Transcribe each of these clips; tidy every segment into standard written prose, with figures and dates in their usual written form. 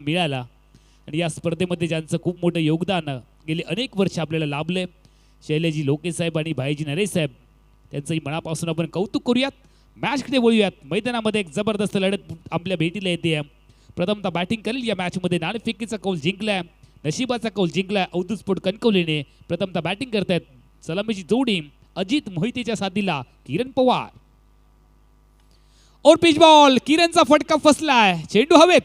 मिळाला आणि या स्पर्धेमध्ये ज्यांचं खूप मोठं योगदान गेली अनेक वर्ष आपल्याला लाभले शैलेजी लोके साहेब आणि भाईजी नरेश साहेब त्यांचंही मनापासून आपण कौतुक करूयात. मॅचकडे वळूयात. मैदानामध्ये एक जबरदस्त लढत आपल्या भेटीला येते. प्रथमतः बॅटिंग करेल या मॅचमध्ये नाणेफेकीचा कौल जिंकलाय, नशिबाचा कौल जिंकलाय अवधूत स्पोर्ट कणकवलीने. प्रथमतः बॅटिंग करतायत सलामीची जोडी अजित मोहितेच्या साथीला किरण पवार. और पिच बॉल, किरणचा फटका फसलाय, चेंडू हवेत.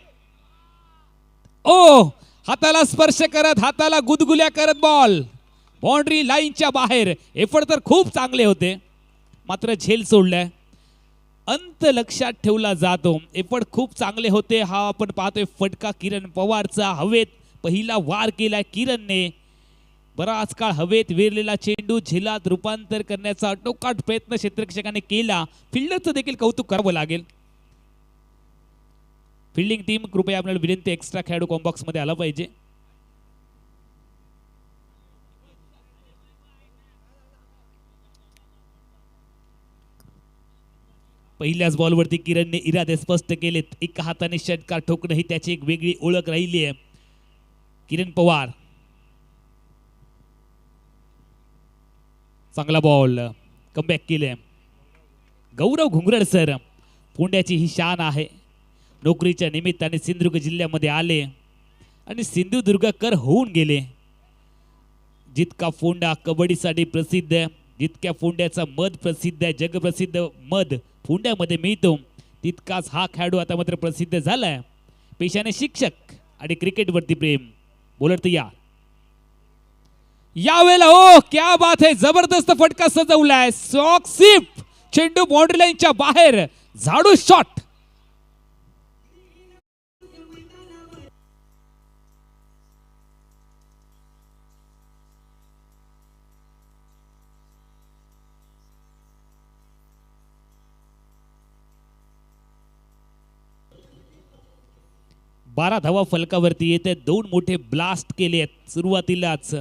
ओ हाताला स्पर्श करत, हाताला गुदगुल्या करत बॉल बाउंड्री लाईनच्या बाहेर. एफर्ट तर खूप चांगले होते मात्र झेल सोडलाय. अंत लक्षात ठेवला जातो. एफर्ट खूप चांगले होते. हा आपण पाहतोय फटका किरण पवारचा. हवेत पहिला वार केलाय किरणने. बराच काळ हवेत वेरलेला चेंडू झेलात रूपांतर करण्याचा अटोकाट प्रयत्न क्षेत्ररक्षकाने केला. फिल्डरचं देखील कौतुक करावं लागेल. फिल्डिंग टीम कृपया आपल्याला विनंती, एक्स्ट्रा खेळाडू कॉम्बॉक्स मध्ये आला पाहिजे. पहिल्याच बॉलवरती किरणने इरादे स्पष्ट केलेत. एका हाताने षटकार ठोकणं ही त्याची एक वेगळी ओळख राहिली आहे. किरण पवार चांगला बॉल, कमबॅक केले. गौरव घुंगरड सर, फोंड्याची ही शान आहे. नोकरीच्या निमित्ताने सिंधुदुर्ग जिल्ह्यामध्ये आले आणि सिंधुदुर्गकर होऊन गेले. जितका फोंडा कबड्डीसाठी प्रसिद्ध आहे, जितक्या फोंड्याचा मध प्रसिद्ध आहे, जगप्रसिद्ध मध फोंड्यामध्ये मिळतो, तितकाच हा खेळाडू आता मात्र प्रसिद्ध झालाय. पेशाने शिक्षक आणि क्रिकेटवरती प्रेम. बॉलर तयार. यावेळेला ओ क्या बात है, जबरदस्त फटका सजवलाय. सॉक सिप, चेंडू बाउंड्री लाईनच्या बाहेर, झाडू शॉट. बारा धावा फलकावरती येते. दोन मोठे ब्लास्ट केलेत सुरुवातीलाच.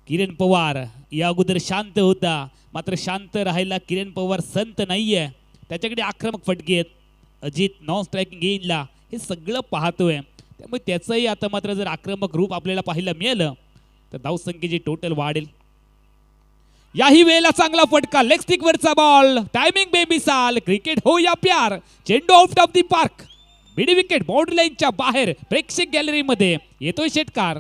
किरण पवार या अगोदर शांत होता मात्र शांत राहायला किरण पवार संत नाहीये. त्याच्याकडे आक्रमक फटके आहेत. अजित नॉन स्ट्रायकिंग येईनला हे सगळं पाहतोय, त्यामुळे त्याचंही आता मात्र जर आक्रमक रूप आपल्याला पाहायला मिळालं तर धावसंख्येची टोटल वाढेल. याही वेळेला चांगला फटका, लेग स्टिक वरचा बॉल, टायमिंग बेमिसाल. क्रिकेट हो या प्यार. चेंडू out of the park, mid wicket boundary लाईनच्या बाहेर. प्रेक्षक गॅलरीमध्ये येतोय षटकार.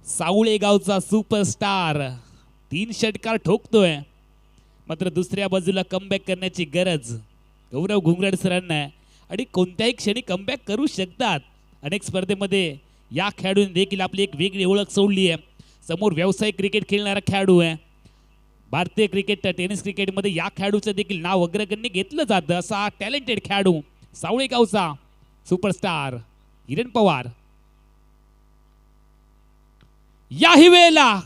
सावळे गावचा सुपरस्टार 3 षटकार ठोकतोय मात्र दुसऱ्या बाजूला कमबॅक करण्याची गरज गौरव घुंगरड सरांना आहे आणि कोणत्याही क्षणी कमबॅक करू शकतात. अनेक स्पर्धेमध्ये या खेळाडूने देखील आपली एक वेगळी ओळख सोडली आहे. समोर व्यावसायिक क्रिकेट खेळणारा खेळाडू आहे. भारतीय क्रिकेट टेनिस क्रिकेटमध्ये या खेळाडूचं देखील नाव अग्रगण्य घेतलं जातं. असा टॅलेंटेड खेळाडू सावळे गावचा सुपरस्टार किरण पवार. याही वेळेला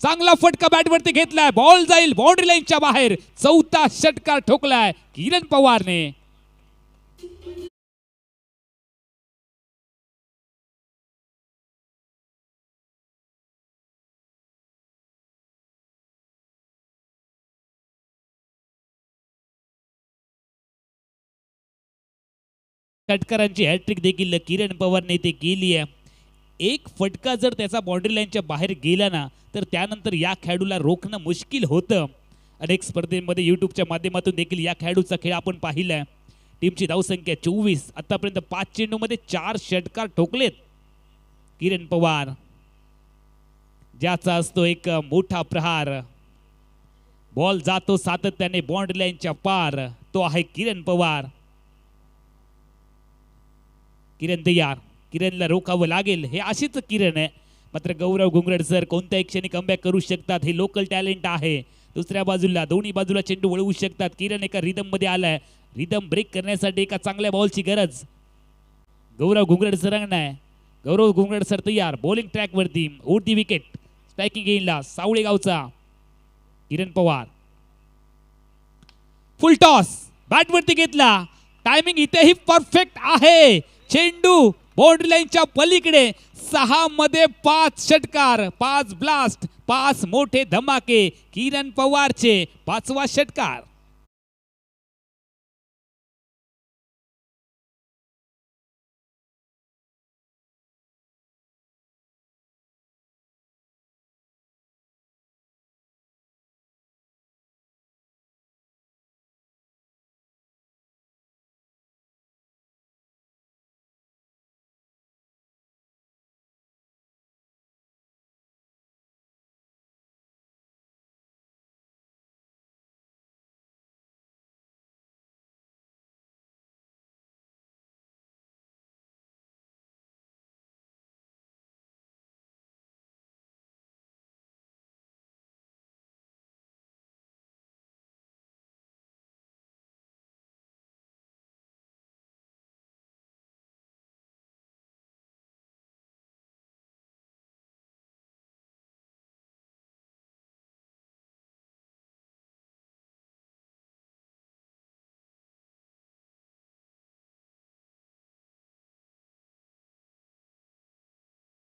चांगला फटका बॅटवरती घेतलाय. बॉल जाईल बाउंड्री लाईनच्या बाहेर. चौथा षटकार ठोकलाय किरण पवारने. षटकारांची हॅट्रिक देखील किरण पवारने ते केली आहे. एक फटका जर त्याचा बाउंड्री लाईनच्या बाहेर गेला ना तर त्यानंतर या खेळाडूला रोखणं मुश्किल होतं. अनेक स्पर्धेमध्ये यूट्यूबच्या माध्यमातून देखील या खेळाडूचा खेळ आपण पाहिलाय. टीमची धावसंख्या 24. आतापर्यंत 5 चेंडूमध्ये 4 षटकार ठोकलेत किरण पवार, ज्याचा असतो एक मोठा प्रहार. बॉल जातो सातत्याने बाउंड्री लाईनच्या पार. तो आहे किरण पवार. किरण तयार. किरणला रोखावं लागेल. हे अशीच किरण आहे मात्र गौरव घुंगरड सर कोणत्याही क्षणी कमबॅक करू शकतात. हे लोकल टॅलेंट आहे. दुसऱ्या बाजूला दोन्ही बाजूला चेंडू वळवू शकतात. किरण एका रिदम मध्ये आलाय. रिदम ब्रेक करण्यासाठी एका चांगल्या बॉलची गरज गौरव घुंगरड सरांना आहे. गौरव घुंगरड सर तयार. बॉलिंग ट्रॅक वरती ओढती विकेट. स्ट्रायकिंग येईनला सावळे गावचा किरण पवार. फुल टॉस बॅटवरती घेतला. टायमिंग इथेही परफेक्ट आहे. चेंडू बाउंड्री लाईनच्या पलीकडे. 6 मध्ये 5 षटकार, 5 ब्लास्ट, 5 मोठे धमाके. किरण पवारचे 5वा षटकार.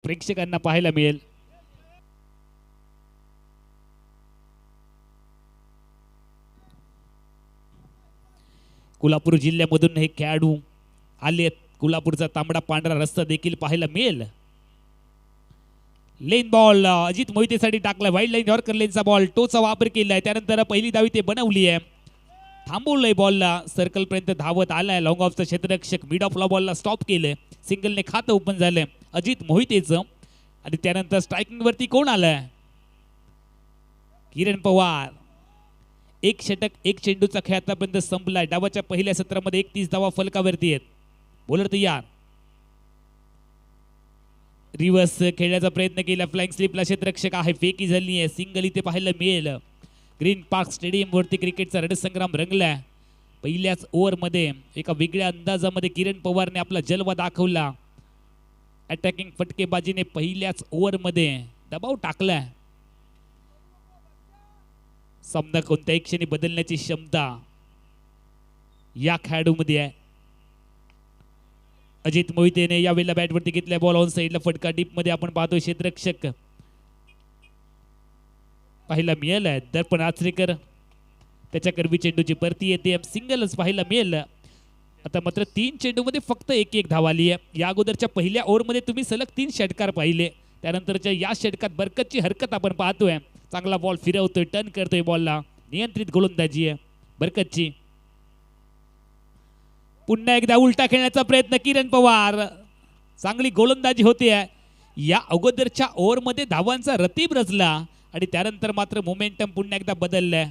प्रेक्षकांना पाहायला मिळेल कोल्हापूर जिल्ह्यामधून हे खेळाडू आलेत. कोल्हापूरचा तांबडा पांढरा रस्ता देखील पाहायला मिळेल. लेन बॉल अजित मोहितेसाठी टाकला. वाईल्ड लाईन यॉर्कर लेनचा बॉल टोचा वापर केलाय. त्यानंतर पहिली धावी ते बनवली आहे. थांबवलंय बॉलला. सर्कल पर्यंत धावत आलाय. लॉंग ऑफचा क्षेत्ररक्षक मिड ऑफला बॉलला स्टॉप केलंय. सिंगलने खातं ओपन झालंय अजित मोहितेचं. आणि त्यानंतर स्ट्रायकिंग वरती कोण आलाय? किरण पवार. 1 षटक 1 चेंडूचा खेळ आतापर्यंत संपलाय. डावाच्या पहिल्या सत्रामध्ये 31 धावा फलकावरती आहेत. बॉलर तयार. रिव्हर्स खेळण्याचा प्रयत्न केला. फ्लाइंग स्लिपला क्षेत्ररक्षक आहे. फेकी झाली आहे. सिंगल इथे पाहायला मिळेल. ग्रीन पार्क स्टेडियम वरती क्रिकेटचा रणसंग्राम रंगलाय. पहिल्याच ओव्हरमध्ये एका वेगळ्या अंदाजामध्ये किरण पवारने आपला जलवा दाखवला. अटॅकिंग फटकेबाजीने पहिल्याच ओव्हरमध्ये दबाव टाकलाय. सामना कोणत्याही क्षणी बदलण्याची क्षमता या खेळाडूमध्ये आहे. अजित मोहितेने यावेळेला बॅटवरती घेतल्या. बॉल ऑन साईडला फटका डीप मध्ये आपण पाहतोय. क्षेत्ररक्षक पाहायला मिळालाय. दर्पण आचरेकर त्याच्या कर्वी चेंडूची परती येते. सिंगलच पाहायला मिळालं. आता मात्र 3 चेंडूमध्ये फक्त 1-1 धाव आली आहे. या अगोदरच्या पहिल्या ओव्हरमध्ये तुम्ही सलग 3 षटकार पाहिले. त्यानंतरच्या या षटकात बरकतची हरकत आपण पाहतोय. चांगला बॉल फिरवतोय. टर्न करतोय. बॉलला नियंत्रित गोलंदाजी आहे बरकतची. पुन्हा एकदा उलटा खेळण्याचा प्रयत्न किरण पवार. चांगली गोलंदाजी होते. या अगोदरच्या ओव्हरमध्ये धावांचा रतीब रचला आणि त्यानंतर मात्र मोमेंटम पुन्हा एकदा बदललाय.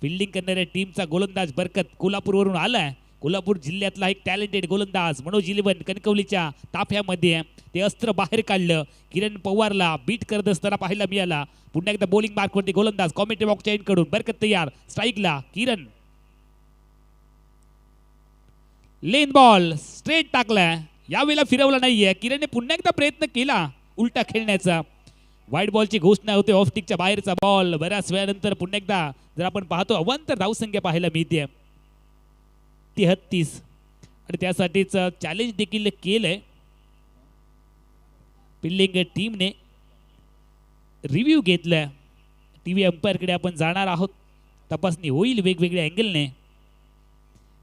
फिल्डिंग करणाऱ्या टीमचा गोलंदाज बरकत कोल्हापूरवरून आलाय. कोल्हापूर जिल्ह्यातला एक टॅलेंटेड गोलंदाज मनोज इलेवन कणकवलीच्या ताफ्यामध्ये ते अस्त्र बाहेर काढलं. किरण पवारला बीट करत असताना पाहायला मिळाला. पुन्हा एकदा बॉलिंग मार्कवरती गोलंदाज कॉमेंट्री बॉक्सच्या एंड कडून बरकत तयार. स्ट्राईकला किरण. लेन बॉल स्ट्रेट टाकलाय. यावेळेला फिरवला नाहीये. किरणने पुन्हा एकदा प्रयत्न केला उलटा खेळण्याचा. वाईड बॉलची घोषणा होते. ऑफ स्टिकच्या बाहेरचा बॉल. बऱ्याच वेळानंतर पुन्हा एकदा जर आपण पाहतो अवांतर धावसंख्या पाहायला मिळते 33 आणि त्यासाठीच चॅलेंज देखील केलंय फिल्डिंग टीमने. रिव्ह्यू घेतलाय. टीव्ही अंपायरकडे आपण जाणार आहोत. तपासणी होईल वेगवेगळ्या अँगलने.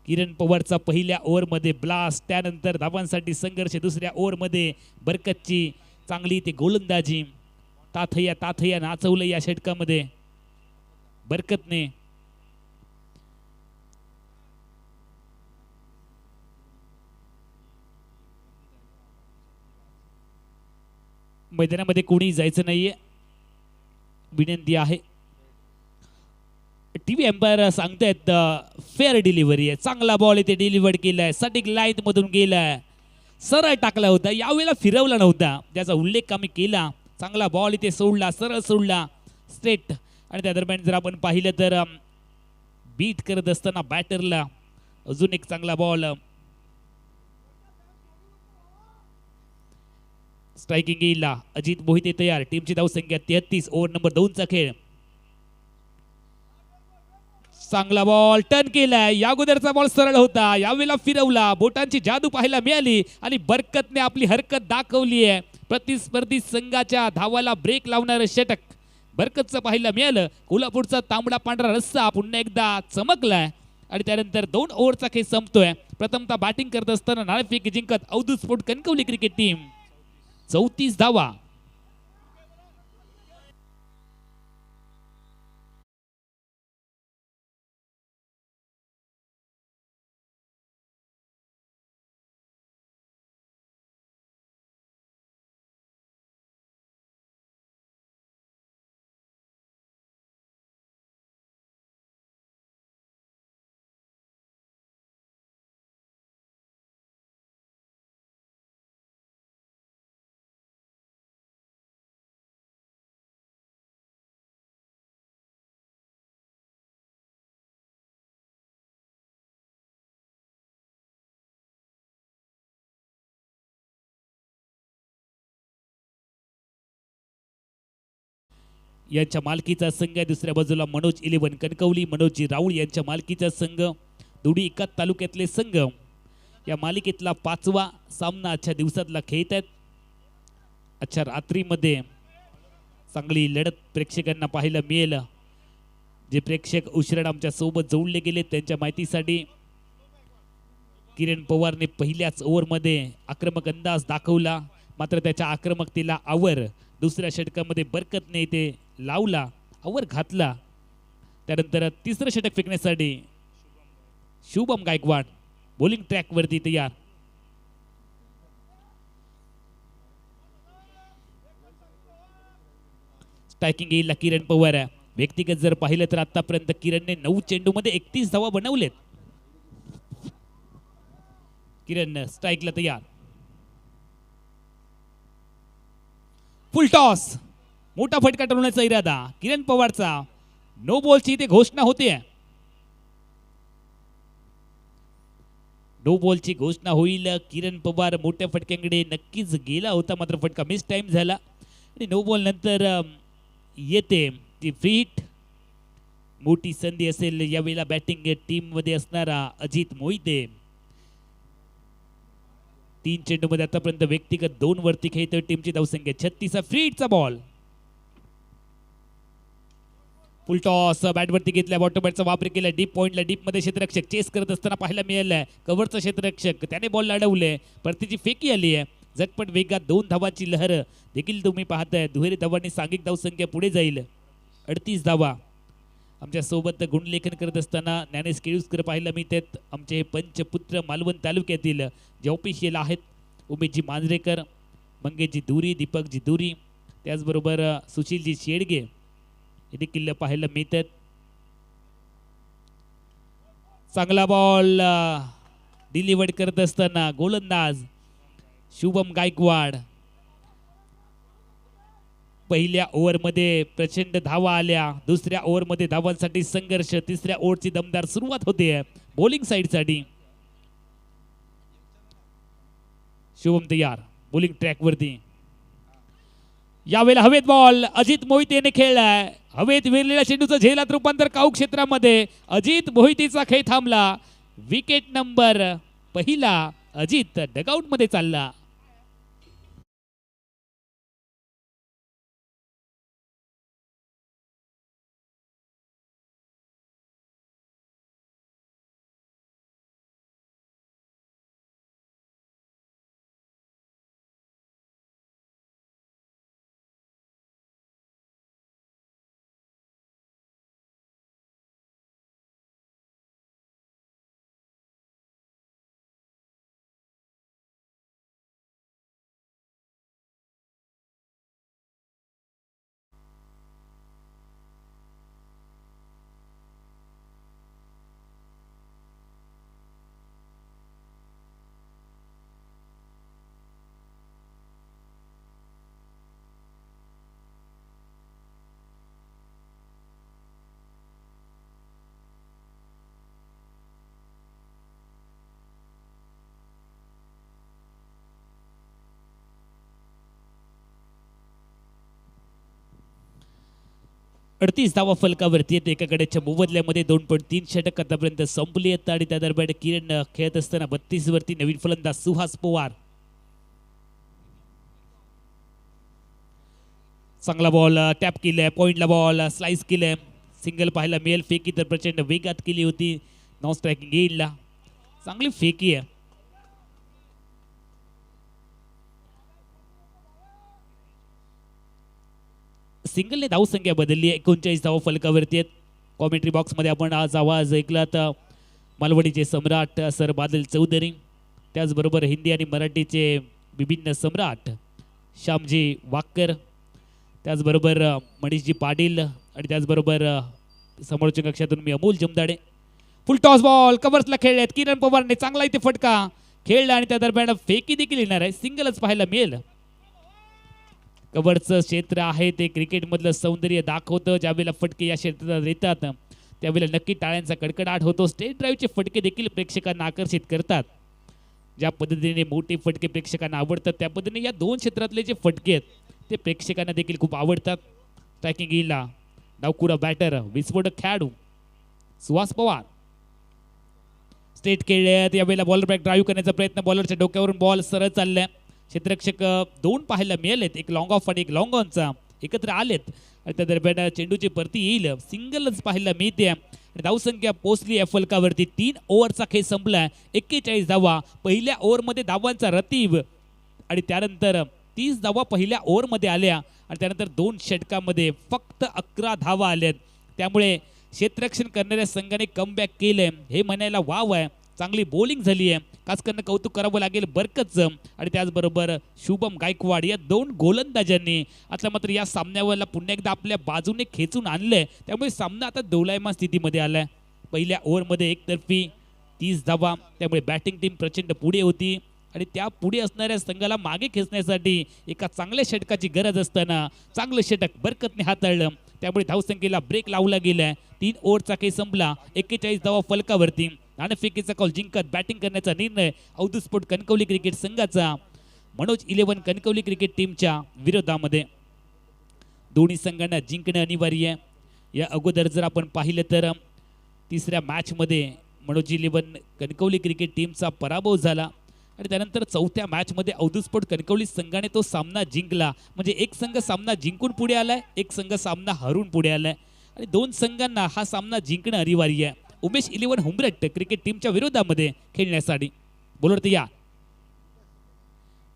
किरण पवारचा पहिल्या ओव्हरमध्ये ब्लास्ट. त्यानंतर धावांसाठी संघर्ष. दुसऱ्या ओव्हरमध्ये बरकतची चांगली ते गोलंदाजी. ताथय्या नाचवलं या षटकामध्ये बरकतने. मैदानामध्ये कोणी जायचं नाहीये विनंती आहे. टीव्ही एम्पायर सांगतायत फेअर डिलिव्हरी आहे. चांगला बॉल इथे डिलिव्हर्ड केलाय. सटिक लाईन मधून गेलाय. सरळ टाकला होता. यावेळेला फिरवला नव्हता. त्याचा उल्लेख आम्ही केला. चांगला बॉल इथे सोडला. सरळ सोडला स्ट्रेट. आणि त्या दरम्यान जर आपण पाहिलं तर बीट करत असताना बॅटरला अजून एक चांगला बॉल. स्ट्रायकिंग येईला अजित मोहिते तयार. टीमची धावसंख्या 33. ओव्हर नंबर 2 चा खेळ. चांगला बॉल टर्न केलाय. या अगोदरचा बॉल सरळ होता, यावेळेला फिरवला. बोटांची जादू पाहायला मिळाली आणि बरकतने आपली हरकत दाखवली आहे. प्रतिस्पर्धी संघाच्या धावाला ब्रेक लावणारं षटक बरकतचं पाहायला मिळालं. कोल्हापूरचा तांबडा पांढरा रस्सा पुन्हा एकदा चमकलाय आणि त्यानंतर 2 ओव्हरचा खेळ संपतोय. प्रथमतः बॅटिंग करत असताना नाणेफेक जिंकत Avdhoot sport Kankavli cricket team 34 धावा. यांच्या मालकीचा संघ आहे. दुसऱ्या बाजूला मनोज 11 कणकवली, मनोजी राऊळ यांच्या मालकीचा संघ. दोन्ही एकाच तालुक्यातले संघ या मालिकेतला 5वा सामना आजच्या दिवसातला खेळत आहेत. आजच्या रात्रीमध्ये चांगली लढत प्रेक्षकांना पाहायला मिळेल. जे प्रेक्षक उशिरा आमच्या सोबत जोडले गेले त्यांच्या माहितीसाठी किरण पवारने पहिल्याच ओव्हरमध्ये आक्रमक अंदाज दाखवला, मात्र त्याच्या आक्रमकतेला आवर दुसऱ्या षटकामध्ये बरकतने ते लावला, आवर घातला. त्यानंतर तिसरं षटक फेकण्यासाठी शुभम गायकवाड बॉलिंग ट्रॅक वरती तयार. स्ट्रायकिंग येईल किरण पवार. व्यक्तिगत जर पाहिलं तर आतापर्यंत किरणने 9 चेंडूमध्ये 31 धावा बनवलेत. किरण स्ट्राईकला तयार. फुल टॉस, मोठा फटका ठरवण्याचा इरादा किरण पवारचा. नो बॉलची इथे घोषणा होते. नो बॉलची घोषणा होईल. किरण पवार मोठ्या फटक्याकडे नक्कीच गेला होता, मात्र फटका मिस टाइम झाला आणि नो बॉल नंतर येते ती फ्री हिट. मोठी संधी असेल यावेळेला बॅटिंग टीम मध्ये असणारा अजित मोहिते. 3 चेंडूमध्ये आतापर्यंत व्यक्तिगत 2 वरती खेळतोय. टीमची धावसंख्या 36. फ्री हिटचा बॉल. फुल टॉस बॅटवरती घेतल्या, बॉटम बॅटचा वापर केला. डीप पॉइंटला डीप मध्ये क्षेत्ररक्षक चेस करत असताना पाहायला मिळालंय. कव्हरचा क्षेत्ररक्षक त्याने बॉल अडवले, परतीची फेकी आली आहे. झटपट वेगात 2 धावांची लहर देखील तुम्ही पाहताय. दुहेरी धावांनी सांघिक धावसंख्या पुढे जाईल. 38 धावा. आमच्या सोबत गुणलेखन करत असताना ज्ञानेश केळुसकर पाहायला मिळतात. आमचे हे पंचपुत्र मालवण तालुक्यातील जे ऑफिशियल आहेत उमेशजी मांजरेकर, मंगेशजी दुरी, दीपकजी दुरी, त्याचबरोबर सुशीलजी शेडगे हे देखील पाहायला मिळतात. चांगला बॉल डिलिव्हर्ड करत असताना गोलंदाज शुभम गायकवाड. पहिल्या ओव्हरमध्ये प्रचंड धावा आल्या. दुसऱ्या ओव्हरमध्ये धावांसाठी संघर्ष. तिसऱ्या ओव्हरची दमदार सुरुवात होते बॉलिंग साइडसाठी. शुभम तयार बॉलिंग ट्रॅक वरती. यावेळेला हवेत बॉल अजित मोहितेने खेळलाय. हवेत विरलेल्या चेंडूचं झेलात रूपांतर काऊ क्षेत्रामध्ये. अजित मोहितेचा खेळ थांबला. विकेट नंबर पहिला अजित डगआउट मध्ये चालला. 38 धावा फलकावरती आहेत. एका गड्याच्या मोबदल्यामध्ये 2.3 षटक आतापर्यंत संपली आहेत आणि त्या दरम्यान किरण खेळत असताना 32 वरती नवीन फलंदाज सुहास पवार. चांगला बॉल टॅप केलाय, पॉइंटला बॉल स्लाइस केलाय, सिंगल पाहायला मिळेल. फेकी तर प्रचंड वेगात केली होती नॉन स्ट्रायकिंग एंडला, चांगली फेकी आहे. सिंगलने धावसंख्या बदलली आहे. 39 धावा फलकावरती आहेत. कॉमेंट्री बॉक्समध्ये आपण आज आवाज ऐकला तर मालवणीचे सम्राट सर बादल चौधरी, त्याचबरोबर हिंदी आणि मराठीचे विभिन्न सम्राट श्यामजी वाक्कर, त्याचबरोबर मनीषजी पाटील आणि त्याचबरोबर समोरच्या कक्षातून मी Amol Jamdade. Full toss ball कव्हर्सला खेळलेत. किरण पवारने चांगला इथे फटका खेळला आणि त्या दरम्यान फेकी देखील येणार आहे. सिंगलच पाहायला मिळेल. कव्हरचं क्षेत्र आहे ते क्रिकेटमधलं सौंदर्य दाखवतं. ज्यावेळेला फटके या क्षेत्रात येतात त्यावेळेला नक्की टाळ्यांचा कडकडाट होतो. स्टेट ड्राईव्हचे फटके देखील प्रेक्षकांना आकर्षित करतात. ज्या पद्धतीने मोठे फटके प्रेक्षकांना आवडतात त्या पद्धतीने या दोन क्षेत्रातले जे फटके आहेत ते प्रेक्षकांना देखील खूप आवडतात. ट्रॅकिंग येईला डावकुरा बॅटर विस्फोटक खेळाडू सुहास पवार स्टेट खेळले. यावेळेला बॉलर बॅक ड्राईव्ह करण्याचा प्रयत्न, बॉलरच्या डोक्यावरून बॉल सरळ चाललाय. क्षेत्ररक्षक दोन पाहायला मिळालेत, एक लॉंग ऑफ आणि एक लॉंग ऑनचा एकत्र आलेत आणि त्या दरम्यान चेंडूची परती येईल. सिंगलच पाहायला मिळते आणि धावसंख्या पोहोचली आहे फलकावरती. 3 ओव्हरचा खेळ संपलाय. 41 धावा पहिल्या ओव्हरमध्ये धावांचा रतीब आणि त्यानंतर 30 धावा पहिल्या ओव्हरमध्ये आल्या आणि त्यानंतर 2 षटकामध्ये फक्त 11 धावा आल्यात. त्यामुळे क्षेत्ररक्षण करणाऱ्या संघाने कमबॅक केलंय हे म्हणायला वाव आहे. चांगली बॉलिंग झाली आहे, खास करून कौतुक करावं लागेल बरकतचं आणि त्याचबरोबर शुभम गायकवाड या 2 गोलंदाजांनी आता मात्र या सामन्यावरला पुन्हा एकदा आपल्या बाजूने खेचून आणलंय. त्यामुळे सामना आता दोलायमान स्थितीमध्ये आलाय. पहिल्या ओव्हरमध्ये एकतर्फी 30 धावा, त्यामुळे बॅटिंग टीम प्रचंड पुढे होती आणि त्या पुढे असणाऱ्या संघाला मागे खेचण्यासाठी एका चांगल्या षटकाची गरज असताना चांगलं षटक बरकतने हाताळलं. त्यामुळे धावसंख्येला ब्रेक लावला गेलाय. 3 ओव्हरचा खेळ संपला. 41 धावा फलकावरती. नाणेफेकीचा कॉल जिंकत बॅटिंग करण्याचा निर्णय अवधूत स्पोर्ट कणकवली क्रिकेट संघाचा मनोज 11 कणकवली क्रिकेट टीमच्या विरोधामध्ये. दोन्ही संघांना जिंकणे अनिवार्य आहे. या अगोदर जर आपण पाहिलं तर तिसऱ्या मॅचमध्ये मनोज 11 कणकवली क्रिकेट टीमचा पराभव झाला आणि त्यानंतर चौथ्या मॅचमध्ये अवधूत स्पोर्ट कणकवली संघाने तो सामना जिंकला. म्हणजे एक संघ सामना जिंकून पुढे आलाय, एक संघ सामना हरून पुढे आलाय आणि 2 संघांना हा सामना जिंकणं अनिवार्य आहे. उमेश 11 हुंबरट क्रिकेट टीमच्या विरोधामध्ये खेळण्यासाठी बॉलर तयार.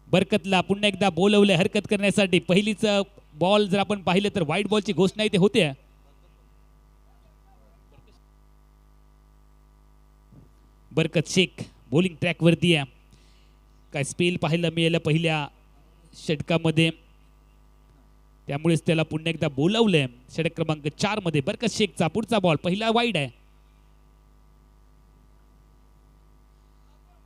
बरकतला पुन्हा एकदा बोलवले हरकत करण्यासाठी. पहिलीच बॉल जर आपण पाहिलं तर व्हाईट बॉलची घोषणा इथे होते. बरकत शेख बॉलिंग ट्रॅक वरती आहे. काय स्पेल पाहायला मिळालं पहिल्या षटकामध्ये, त्यामुळेच त्याला पुन्हा एकदा बोलावलंय. षटक क्रमांक 4 मध्ये बरकत शेखचा पुढचा बॉल पहिला वाईड आहे.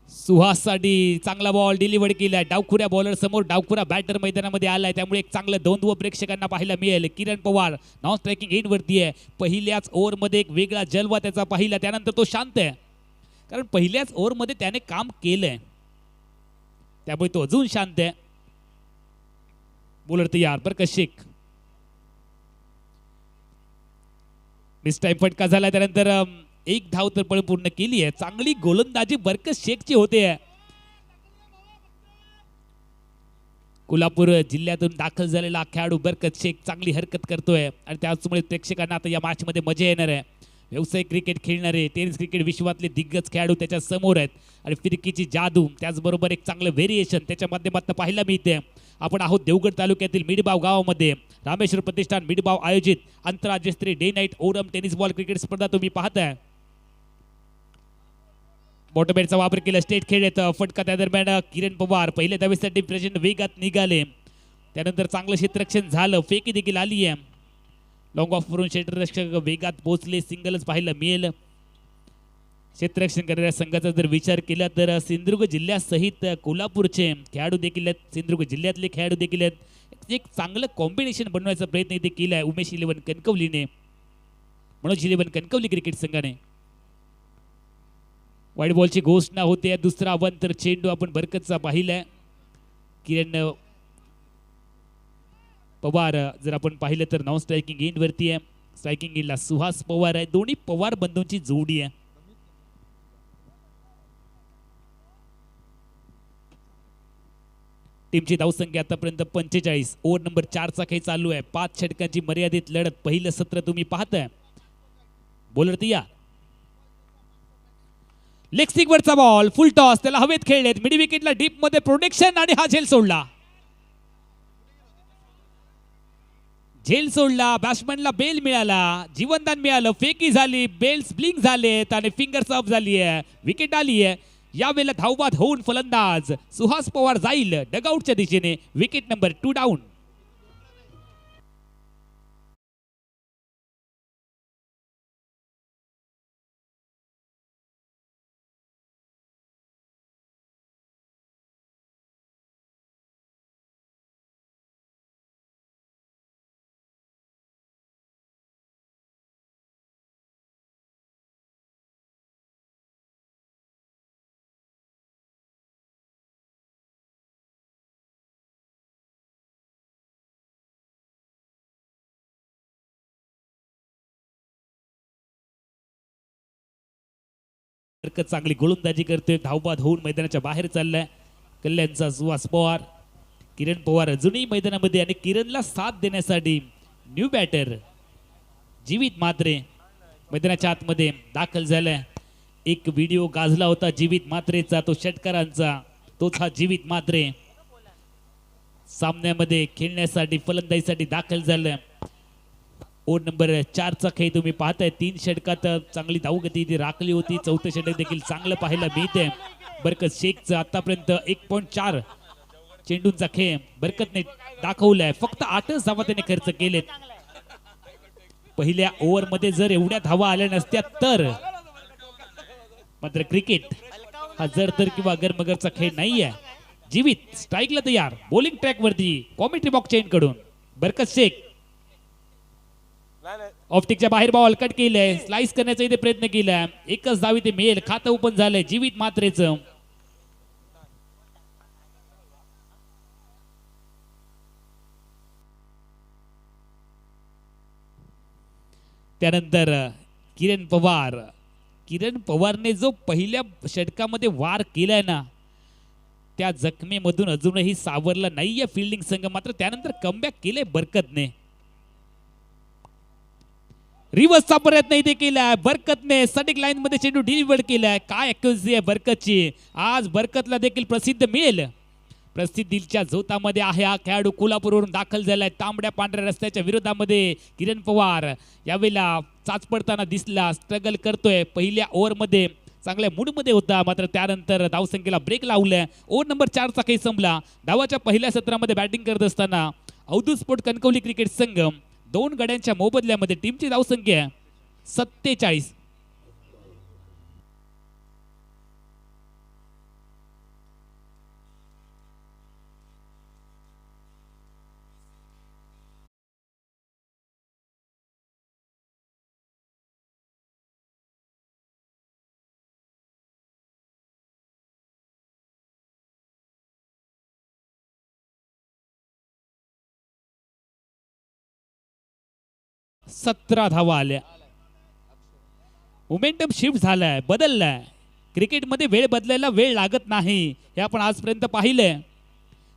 सुहाससाठी चांगला बॉल डिलिव्हर केलाय. डावखुऱ्या बॉलर समोर डावखुरा बॅटर मैदानामध्ये आलाय, त्यामुळे एक चांगलं द्वंद्व प्रेक्षकांना पाहायला मिळेल. किरण पवार नॉन स्ट्रायकिंग एंड वरती आहे. पहिल्याच ओव्हरमध्ये एक वेगळा जलवा त्याचा पाहिला, त्यानंतर तो शांत आहे कारण पहिल्याच ओव्हरमध्ये त्याने काम केलंय, त्यामुळे तो अजून शांत आहे. बॉलर तयार बरकत शेख. मिस टाइम फटका झाला, त्यानंतर एक धाव तर पण पूर्ण केली आहे. चांगली गोलंदाजी बरकत शेखची होते. कोल्हापूर जिल्ह्यातून दाखल झालेला खेळाडू बरकत शेख चांगली हरकत करतोय आणि त्याचमुळे प्रेक्षकांना आता या मॅच मध्ये मजा येणार आहे. व्यावसायिक क्रिकेट खेळणारे टेनिस क्रिकेट विश्वातले दिग्गज खेळाडू त्याच्या समोर आहेत आणि फिरकीची जादू त्याचबरोबर एक चांगलं व्हेरिएशन त्याच्या माध्यमातून पाहायला मिळते. आपण आहोत देवगड तालुक्यातील मिडबाव गावामध्ये. रामेश्वर प्रतिष्ठान मिडबाव आयोजित आंतरराज्यस्तरीय डे नाईट ओरम टेनिस बॉल क्रिकेट स्पर्धा तुम्ही पाहताय. बॉटमबॅटचा वापर केला. स्टेट खेळत फटका त्या दरम्यान किरण पवार पहिल्या धावेसाठी प्रचंड वेगात निघाले, त्यानंतर चांगलं क्षेत्ररक्षण झालं. फेकी देखील आली आहे. लॉंग ऑफ वरून क्षेत्ररक्षक वेगात पोहोचले. सिंगलच पाहायला मिळेल. क्षेत्ररक्षण करणाऱ्या संघाचा जर विचार केला तर सिंधुदुर्ग जिल्ह्यासहित कोल्हापूरचे खेळाडू देखील आहेत, सिंधुदुर्ग जिल्ह्यातले खेळाडू देखील आहेत. एक चांगलं कॉम्बिनेशन बनवायचा प्रयत्न इथे केला आहे उमेश 11 कणकवलीने, मनोज 11 कणकवली क्रिकेट संघाने. वाईट बॉलची घोषणा होते. दुसरा वन तर चेंडू आपण बरकतचा पाहिलाय. किरण पवार जर आपण पाहिलं तर नॉन स्ट्रायकिंग एंड वरती आहे. स्ट्रायकिंग एंडला सुहास पवार आहे. दोन्ही पवार बंधूंची जोडी आहे. टीमची धावसंख्या आतापर्यंत 45. ओव्हर नंबर 4 चा खेळ चालू आहे. 5 षटकांची मर्यादित लढत. पहिलं सत्र तुम्ही पाहताय. बॉलर तयार. लेग स्टिक वरचा बॉल फुल टॉस. त्याला हवेत खेळलेत. मिडी विकेटला डीप मध्ये प्रोटेक्शन आणि हा झेल सोडला. झेल सोडला. बॅट्समॅनला बेल मिळाला. जीवनदान मिळालं. फेकी झाली. बेल्स ब्लिंक झालेत आणि फिंगर्स अप झाली आहे. विकेट आली आहे. यावेळेला धावबाद होऊन फलंदाज सुहास पवार जाईल डगआउटच्या दिशेने. Wicket number 2 down. चांगली गोलंदाजी करतोय. धावबाद होऊन मैदानाच्या बाहेर चाललाय कल्याणचा सुहास पवार. किरण पवार अजूनही मैदानामध्ये आणि किरणला साथ देण्यासाठी न्यू बॅटर जीवित म्हात्रे मैदानाच्या आतमध्ये दाखल झालाय. एक व्हिडिओ गाजला होता जीवित म्हात्रेचा, तो षटकारांचा. तोच हा जीवित म्हात्रे सामन्यामध्ये खेळण्यासाठी फलंदाजीसाठी दाखल झालाय. ओव्हर नंबर 4 चा खेळ तुम्ही पाहताय. 3 षटकात चांगली धावगती ती राखली होती. चौथं षटक देखील चांगलं पाहायला मिळते. बरकत शेखचं आतापर्यंत 1.4 चेंडूंचा खेळ बरकतने दाखवलाय. फक्त 8च धावा त्याने खर्च केलेत. पहिल्या ओव्हर मध्ये जर एवढ्या धावा आल्या नसत्या तर मात्र क्रिकेट हा जर तर किंवा गरमगरचा खेळ नाहीये. जीवित स्ट्राईकला तयार. बॉलिंग ट्रॅक वरती कॉमेंट्री बॉक्स चेंज कडून बरकत शेख ऑफटिकच्या बाहेर बॉल कट केलाय. स्लाइस करण्याचा इथे प्रयत्न केलाय. एकच धाव इथे मिळेल. खातं ओपन झालंय जीवित म्हात्रेचं. त्यानंतर किरण पवार. किरण पवारने जो पहिल्या षटकामध्ये वार केलाय ना, त्या जखमेमधून अजूनही सावरला नाहीये फिल्डिंग संघ. मात्र त्यानंतर कमबॅक केले बरकतने. रिव्हर्सचा प्रयत्न इथे केलाय बरकतने. सटिक लाईन मध्ये चेंडू डिलिव्हर केलाय. काय अॅक्युरेसी आहे बरकतची. आज बरकतला देखील प्रसिद्ध मिळेल. प्रसिद्धीच्या झोतामध्ये आहे हा खेळाडू. कोल्हापूरवरून दाखल झालाय. तांबड्या पांढऱ्या रस्त्याच्या विरोधामध्ये किरण पवार यावेळेला चाच पडताना दिसला. स्ट्रगल करतोय. पहिल्या ओव्हर मध्ये चांगल्या मूड मध्ये होता. मात्र त्यानंतर धावसंख्येला ब्रेक लावलाय. ओव्हर नंबर 4 चा खेळ संपला. डावाच्या पहिल्या सत्रामध्ये बॅटिंग करत असताना अवधूत स्पोर्ट कणकवली क्रिकेट संघ 2 गड्यांच्या मोबदल्यामध्ये टीमची धावसंख्या 47. धावा आल्या. मोमेंटम शिफ्ट झालाय, बदललाय. क्रिकेटमध्ये वेळ बदलायला वेळ लागत नाही हे आपण आजपर्यंत पाहिलंय.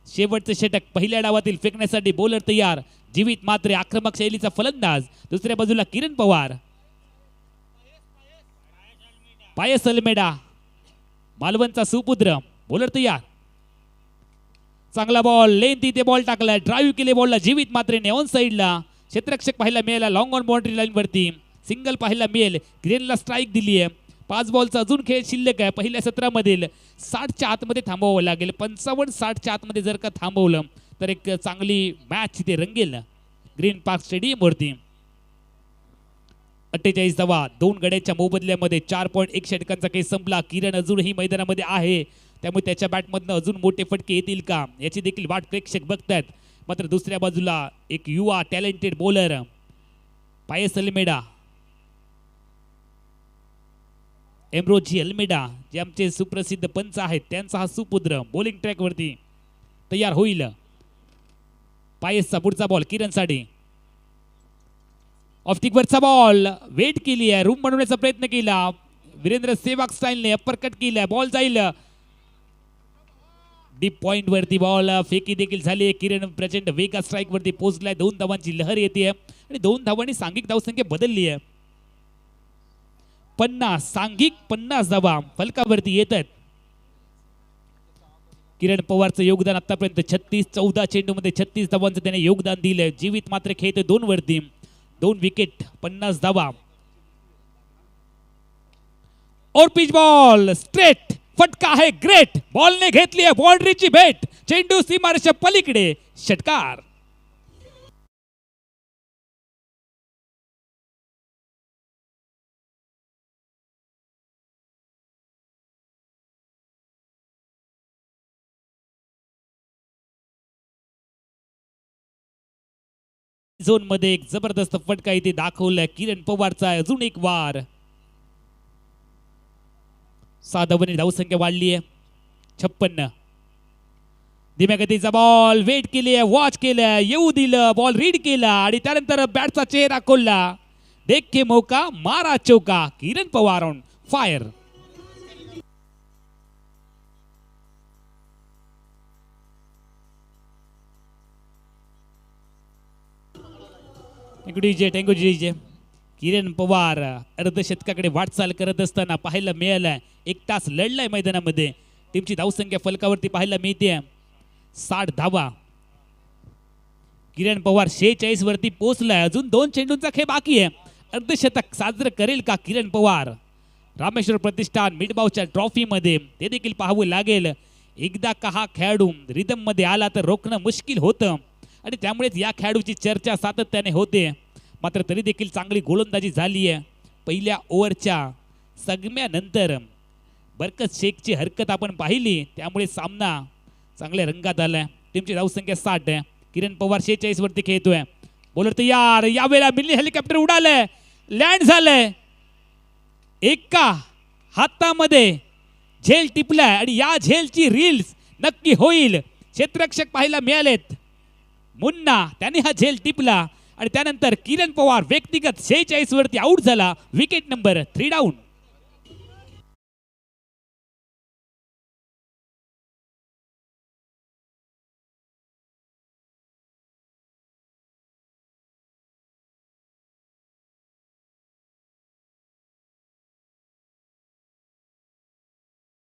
शेवटचे षटक पहिल्या डावातील फेकण्यासाठी बॉलर तयार. जीवित मात्रे आक्रमक शैलीचा फलंदाज. दुसऱ्या बाजूला किरण पवार. पायस अल्मेडा मालवणचा सुपुत्र. बॉलर तयार. चांगला बॉल लेंथ इथे बॉल टाकलाय. ड्राईव्ह केले बॉलला जीवित मात्रेने ऑन साइडला. क्षेत्ररक्षक पाहायला मिळाला. लॉंग ऑन बाउंड्री लाईन वरती सिंगल पाहायला मिळेल. किरणला स्ट्राईक दिली आहे. 5 बॉलचा अजून खेळ शिल्लक आहे. पहिल्या सत्रामधील 60च्या आतमध्ये थांबवावं लागेल. 55-60च्या आतमध्ये जर का थांबवलं तर एक चांगली मॅच इथे रंगेल ग्रीन पार्क स्टेडियम वरती. 48 धावा 2 गड्यांच्या मोबदल्यामध्ये 4.1 षटकांचा खेळ संपला. किरण अजूनही मैदानामध्ये आहे. त्यामुळे त्याच्या बॅटमधनं अजून मोठे फटके येतील का याची देखील वाट प्रेक्षक बघतायत. मात्र दुसऱ्या बाजूला एक युवा टॅलेंटेड बॉलर पायस अल्मेडा. एम्ब्रोजी अल्मेडा जे आमचे सुप्रसिद्ध पंच आहेत त्यांचा हा सुपुत्र बॉलिंग ट्रॅक वरती तयार होईल. पायसचा पुढचा बॉल किरणसाठी. ऑफ वरचा बॉल वेट केली आहे, रूम बनवण्याचा प्रयत्न केला वीरेंद्र सेवाग स्टाईलने, अप्पर कट केला, बॉल जाईल डीप पॉइंट वरती, बॉल फेकी देखील झाली आहे. किरण प्रचंड वेगा स्ट्राईक वरती पोहोचलाय, 2 धावांची लहर येते आणि 2 धावांनी सांघिक धावसंख्या बदलली आहे. 50 सांघिक 50 धावा फलकावरती येत आहेत. किरण पवारचं योगदान आतापर्यंत 36, 14 चेंडूमध्ये 36 धावांचं त्याने योगदान दिलंय. जीवित मात्र खेळते 2 वरती, 2 विकेट 50 धावा. और पिच बॉल स्ट्रेट, फटका आहे ग्रेट, बॉलने घेतली आहे बाउंड्रीची भेट, चेंडू सीमारेषा पलीकडे, षटकार. झोन मध्ये एक जबरदस्त फटका इथे दाखवलाय किरण पवारचा. अजून एक वार, 6 धावांनी धावसंख्या वाढली आहे 56. धीम्या गतीचा बॉल वेट केली आहे, वॉच केलं, येऊ दिलं, बॉल रीड केला आणि त्यानंतर बॅटचा चेहरा खोलला. देखे मौका मारा चौका, Kiran Pawar on fire. Thank you DJ. Kiran Pawar अर्धशतकाकडे वाटचाल करत असताना पाहायला मिळालं. 1 तास लढलाय मैदानामध्ये. टीमची धावसंख्या फलकावरती पाहायला मिळते 60 धावा. किरण पवार 46 वरती पोहोचलाय. अजून 2 चेंडूंचा खेळ बाकी आहे. अर्धशतक साजरं करेल का किरण पवार? रामेश्वर प्रतिष्ठान मिडबावच्या ट्रॉफी मध्ये ते देखील पाहावं लागेल. एकदा का हा खेळाडू रिदम मध्ये आला तर रोखणं मुश्किल होतं आणि त्यामुळेच या खेळाडूची चर्चा सातत्याने होते. मात्र तरी देखील चांगली गोलंदाजी झाली आहे. पहिल्या ओव्हरच्या सगम्यानंतर बरकत शेखची हरकत आपण पाहिली, त्यामुळे सामना चांगल्या रंगात आलाय. टीमची धावसंख्या 60 आहे. किरण पवार 46 वरती खेळतोय. बॉलर तयार, यावेळेला मिनी हेलिकॉप्टर उडालंय, लँड झालंय. एका हातामध्ये झेल टिपलाय आणि या झेलची रील्स नक्की होईल. क्षेत्ररक्षक पाहायला मिळालेत. मुन्ना त्याने हा झेल टिपला आणि त्यानंतर किरण पवार व्यक्तिगत 46 वरती आउट झाला. Wicket number 3 down.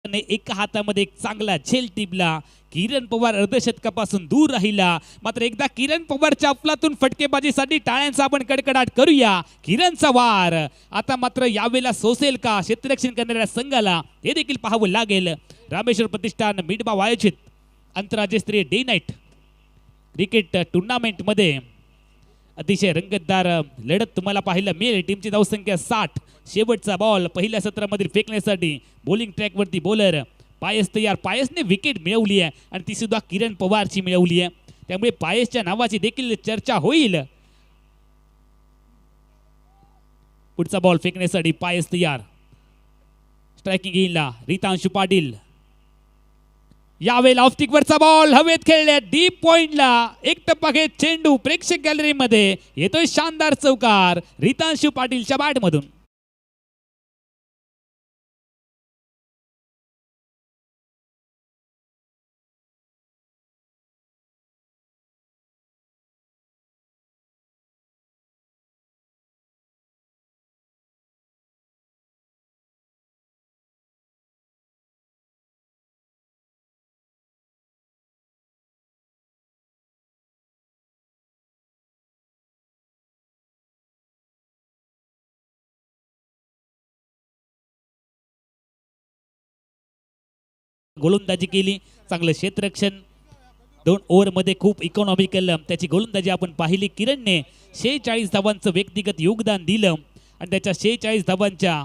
एका हातामध्ये एक चांगला झेल टिपला. किरण पवार अर्धशतकापासून दूर राहिला. मात्र एकदा किरण पवारच्या अफलातून फटकेबाजीसाठी टाळ्यांचा आपण कडकडाट करूया. किरणचा वार आता मात्र यावेळेला सोसेल का क्षेत्ररक्षण करणाऱ्या संघाला हे देखील पाहावं लागेल. रामेश्वर प्रतिष्ठान मिडबाव आयोजित आंतरराज्यस्तरीय डे नाईट क्रिकेट टुर्नामेंट मध्ये अतिशय रंगतदार लढत तुम्हाला पाहायला मिळेल. टीमची धावसंख्या 60. शेवटचा बॉल पहिल्या सत्रामध्ये फेकण्यासाठी बॉलिंग ट्रॅक वरती बॉलर पायस तयार. पायसने विकेट मिळवली आहे आणि ती सुद्धा किरण पवारची मिळवली आहे. त्यामुळे पायसच्या नावाची देखील चर्चा होईल. पुढचा बॉल फेकण्यासाठी पायस तयार. स्ट्रायकिंग येईला रितांशु पाटील. यावेळेला ऑफ वरचा बॉल हवेत खेळल्या डीप पॉइंटला. एक टप्पा घेत चेंडू प्रेक्षक गॅलरी मध्ये येतोय. शानदार चौकार रितांशु पाटीलच्या बॅट मधून. गोलंदाजी केली, चांगलं क्षेत्ररक्षण. 2 ओव्हरमध्ये खूप इकॉनॉमिकल त्याची गोलंदाजी आपण पाहिली. किरणने 46 धावांचं व्यक्तिगत योगदान दिलं आणि त्याच्या 46 धावांच्या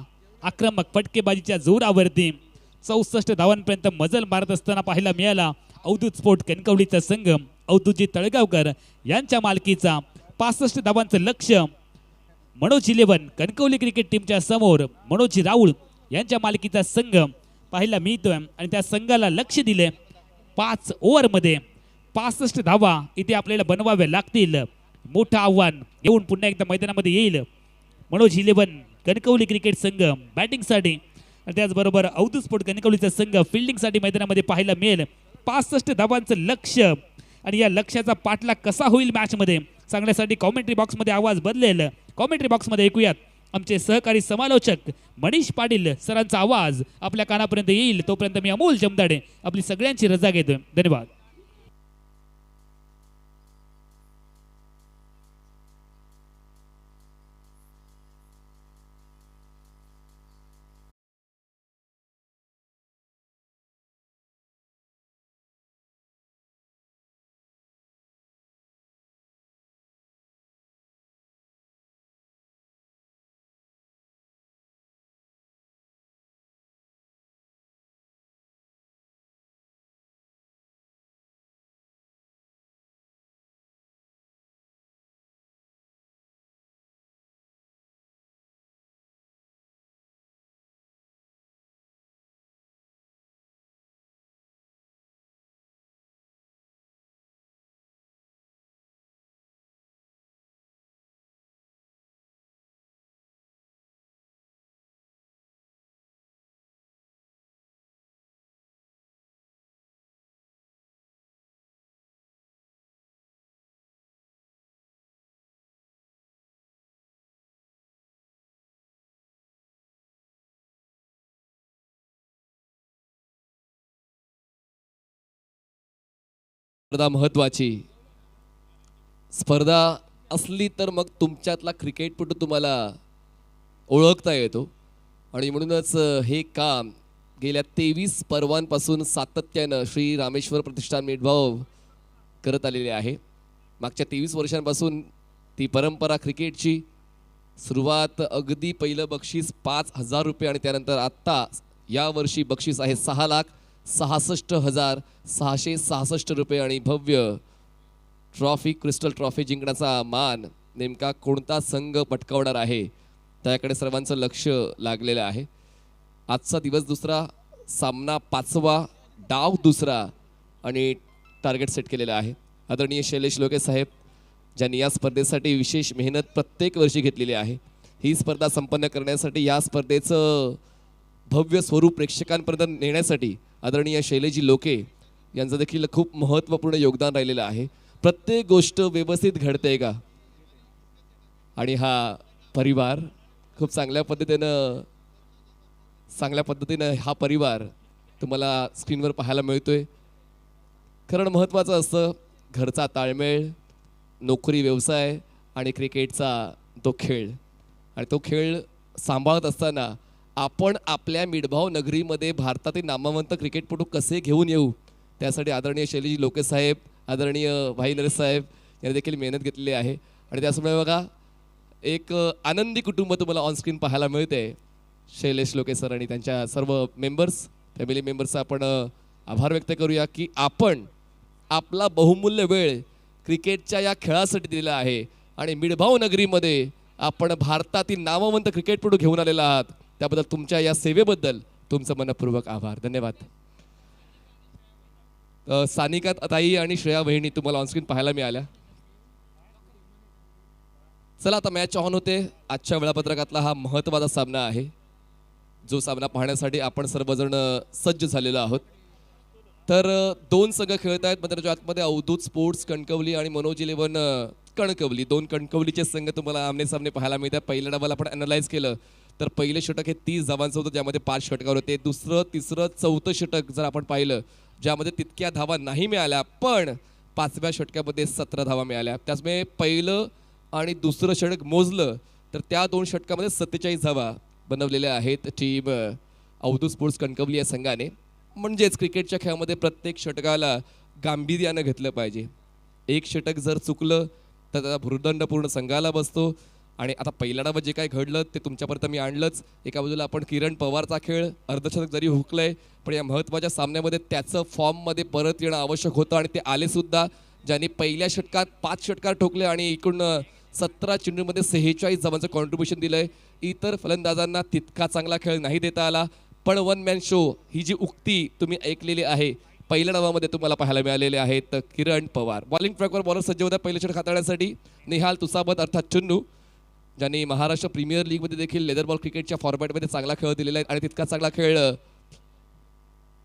आक्रमक फटकेबाजीच्या जोरावरती 64 धावांपर्यंत मजल मारत असताना पाहायला मिळाला. अवधूत स्पोर्ट कणकवलीचा संघ अवधूतजी तळगावकर यांच्या मालकीचा 65 धावांचं लक्ष्य मनोज 11 कणकवली क्रिकेट टीमच्या समोर मनोज राऊळ यांच्या मालकीचा संघ पाहायला मिळतोय आणि त्या संघाला लक्ष दिले. 5 ओव्हरमध्ये 65 धावा इथे आपल्याला बनवाव्या लागतील. मोठं आव्हान येऊन पुन्हा एकदा मैदानामध्ये येईल मनोज 11 कणकवली क्रिकेट संघ बॅटिंगसाठी आणि त्याचबरोबर अवधूत स्पोर्ट कणकवलीचा संघ फिल्डिंगसाठी मैदानामध्ये पाहायला मिळेल. 65 धावांचं लक्ष्य आणि या लक्ष्याचा पाठलाग कसा होईल मॅचमध्ये सांगण्यासाठी कॉमेंट्री बॉक्समध्ये आवाज बदलेल. कॉमेंट्री बॉक्समध्ये ऐकूयात आमचे सहकारी समालोचक मनीष पाटील सरांचा आवाज आपल्या कानापर्यंत येईल. तोपर्यंत मी अमोल जमदाडे आपली सगळ्यांची रजा घेतोय. धन्यवाद. स्पर्धा महत्वाची स्पर्धा असली तर मग तुमच्यातला क्रिकेटपटू तुम्हाला ओळखता येतो आणि म्हणूनच हे काम गेल्या 23 पर्वांपासून सातत्यानं श्री रामेश्वर प्रतिष्ठान मेढभाव करत आलेले आहे. मागच्या 23 वर्षांपासून ती परंपरा क्रिकेटची सुरुवात अगदी पहिलं बक्षीस 5,000 रुपये आणि त्यानंतर आत्ता यावर्षी बक्षीस आहे 6,66,666 रुपये आणि भव्य ट्रॉफी क्रिस्टल ट्रॉफी जिंकण्याचा मान नेमका कोणता संघ पटकावणार आहे त्याकडे सर्वांचं लक्ष लागलेलं आहे. आजचा दिवस दुसरा, सामना 5वा, डाव दुसरा आणि टार्गेट सेट केलेला आहे. आदरणीय शैलेश लोके साहेब ज्यांनी या स्पर्धेसाठी विशेष मेहनत प्रत्येक वर्षी घेतलेली आहे. ही स्पर्धा संपन्न करण्यासाठी या स्पर्धेचं भव्य स्वरूप प्रेक्षकांपर्यंत नेण्यासाठी आदरणीय शैलेजी लोके यांचं देखील खूप महत्त्वपूर्ण योगदान राहिलेलं आहे. प्रत्येक गोष्ट व्यवस्थित घडते का आणि हा परिवार खूप चांगल्या पद्धतीनं हा परिवार तुम्हाला स्क्रीनवर पाहायला मिळतोय. कारण महत्त्वाचं असतं घरचा ताळमेळ, नोकरी, व्यवसाय आणि क्रिकेटचा तो खेळ. आणि तो खेळ सांभाळत असताना आपण आपल्या मिढभाव नगरीमध्ये भारतातील नामवंत क्रिकेटपटू कसे घेऊन येऊ त्यासाठी आदरणीय शैलेजी लोके साहेब, आदरणीय भाई नरेश साहेब यांनी देखील मेहनत घेतलेली आहे. आणि त्याचमुळे बघा एक आनंदी कुटुंब तुम्हाला ऑनस्क्रीन पाहायला मिळते. शैलेश लोके सर आणि त्यांच्या सर्व मेंबर्स, फॅमिली मेंबर्सचा आपण आभार व्यक्त करूया की आपण आपला बहुमूल्य वेळ क्रिकेटच्या या खेळासाठी दिलेला आहे आणि मिढभाव नगरीमध्ये आपण भारतातील नामवंत क्रिकेटपटू घेऊन आलेला आहात. त्याबद्दल तुमच्या या सेवेबद्दल तुमचं मनपूर्वक आभार. धन्यवाद. सानिका ताई आणि श्रेया वहिनी तुम्हाला ऑनस्क्रीन पाहायला मिळाल्या. चला आता मॅच ऑन होते. आजच्या वेळापत्रकातला हा महत्त्वाचा सामना आहे जो सामना पाहण्यासाठी आपण सर्वजण सज्ज झालेलो आहोत. तर दोन संघ खेळत आहेत मैदानाच्या आतमध्ये. अवधूत स्पोर्ट्स कणकवली आणि मनोज 11 कणकवली. दोन कणकवलीचे संघ तुम्हाला आमने सामने पाहायला मिळतात. पहिल्या डावाला आपण अॅनालाइज केलं तर पहिले षटक हे 30 धावांचं होतं ज्यामध्ये 5 षटकावर होते. दुसरं, तिसरं, चौथं षटक जर आपण पाहिलं ज्यामध्ये तितक्या धावा नाही मिळाल्या पण 5व्या षटकामध्ये 17 धावा मिळाल्या. त्याचमुळे पहिलं आणि दुसरं षटक मोजलं तर त्या दोन षटकामध्ये 47 धावा बनवलेल्या आहेत टीम अवधूत स्पोर्ट्स कणकवली या संघाने. म्हणजेच क्रिकेटच्या खेळामध्ये प्रत्येक षटकाला गांभीर्यानं घेतलं पाहिजे. एक षटक जर चुकलं तर त्याचा भूर्दंड पूर्ण संघाला बसतो. आणि आता पहिल्या डावात जे काय घडलं ते तुमच्यापर्यंत मी आणलंच. एका बाजूला आपण किरण पवारचा खेळ अर्धशतक जरी हुकलंय पण या महत्त्वाच्या सामन्यामध्ये त्याचं फॉर्ममध्ये परत येणं आवश्यक होतं आणि ते आले सुद्धा. ज्यांनी पहिल्या षटकात 5 षटकार ठोकले आणि एकूण 17 चेंडूमध्ये 46 धावांचं कॉन्ट्रीब्युशन दिलंय. इतर फलंदाजांना तितका चांगला खेळ नाही देता आला. पण वन मॅन शो ही जी उक्ती तुम्ही ऐकलेली आहे पहिल्या डावामध्ये तुम्हाला पाहायला मिळालेले आहेत किरण पवार. बॉलिंग ट्रॅकवर बॉलर सज्ज होत्या पहिले षटक हाताळण्यासाठी. निहाल तुसाबत अर्थात चुन्नू, ज्यांनी महाराष्ट्र प्रीमियर लीगमध्ये देखील लेदर बॉल क्रिकेटच्या फॉर्मॅटमध्ये चांगला खेळ दिलेला आहे आणि तितका चांगला खेळ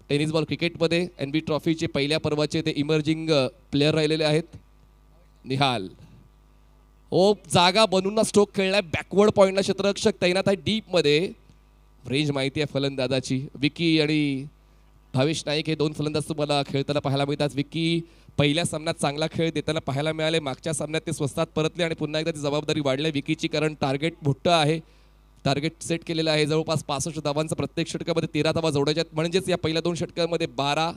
टेनिस बॉल क्रिकेटमध्ये NB ट्रॉफीचे पहिल्या पर्वाचे ते इमर्जिंग प्लेअर राहिलेले आहेत. निहाल जागा बनवून स्ट्रोक खेळलाय. बॅकवर्ड पॉइंटला क्षेत्ररक्षक तैनात आहे डीपमध्ये. रेंज माहिती आहे फलंदाजाची. विकी आणि भावेश नाईक हे दोन फलंदाज तुम्हाला खेळताना पाहायला मिळतात. विकी पहिल्या सामन्यात चांगला खेळ देताना पाहायला मिळाले. मागच्या सामन्यात ते स्वस्तात परतले आणि पुन्हा एकदा ती जबाबदारी वाढली विकीची, कारण टार्गेट मोठं आहे. टार्गेट सेट केलेलं आहे जवळपास 65 धावांचं. प्रत्येक षटकामध्ये 13 धावा जोडायच्या, म्हणजेच या पहिल्या 2 षटकांमध्ये 12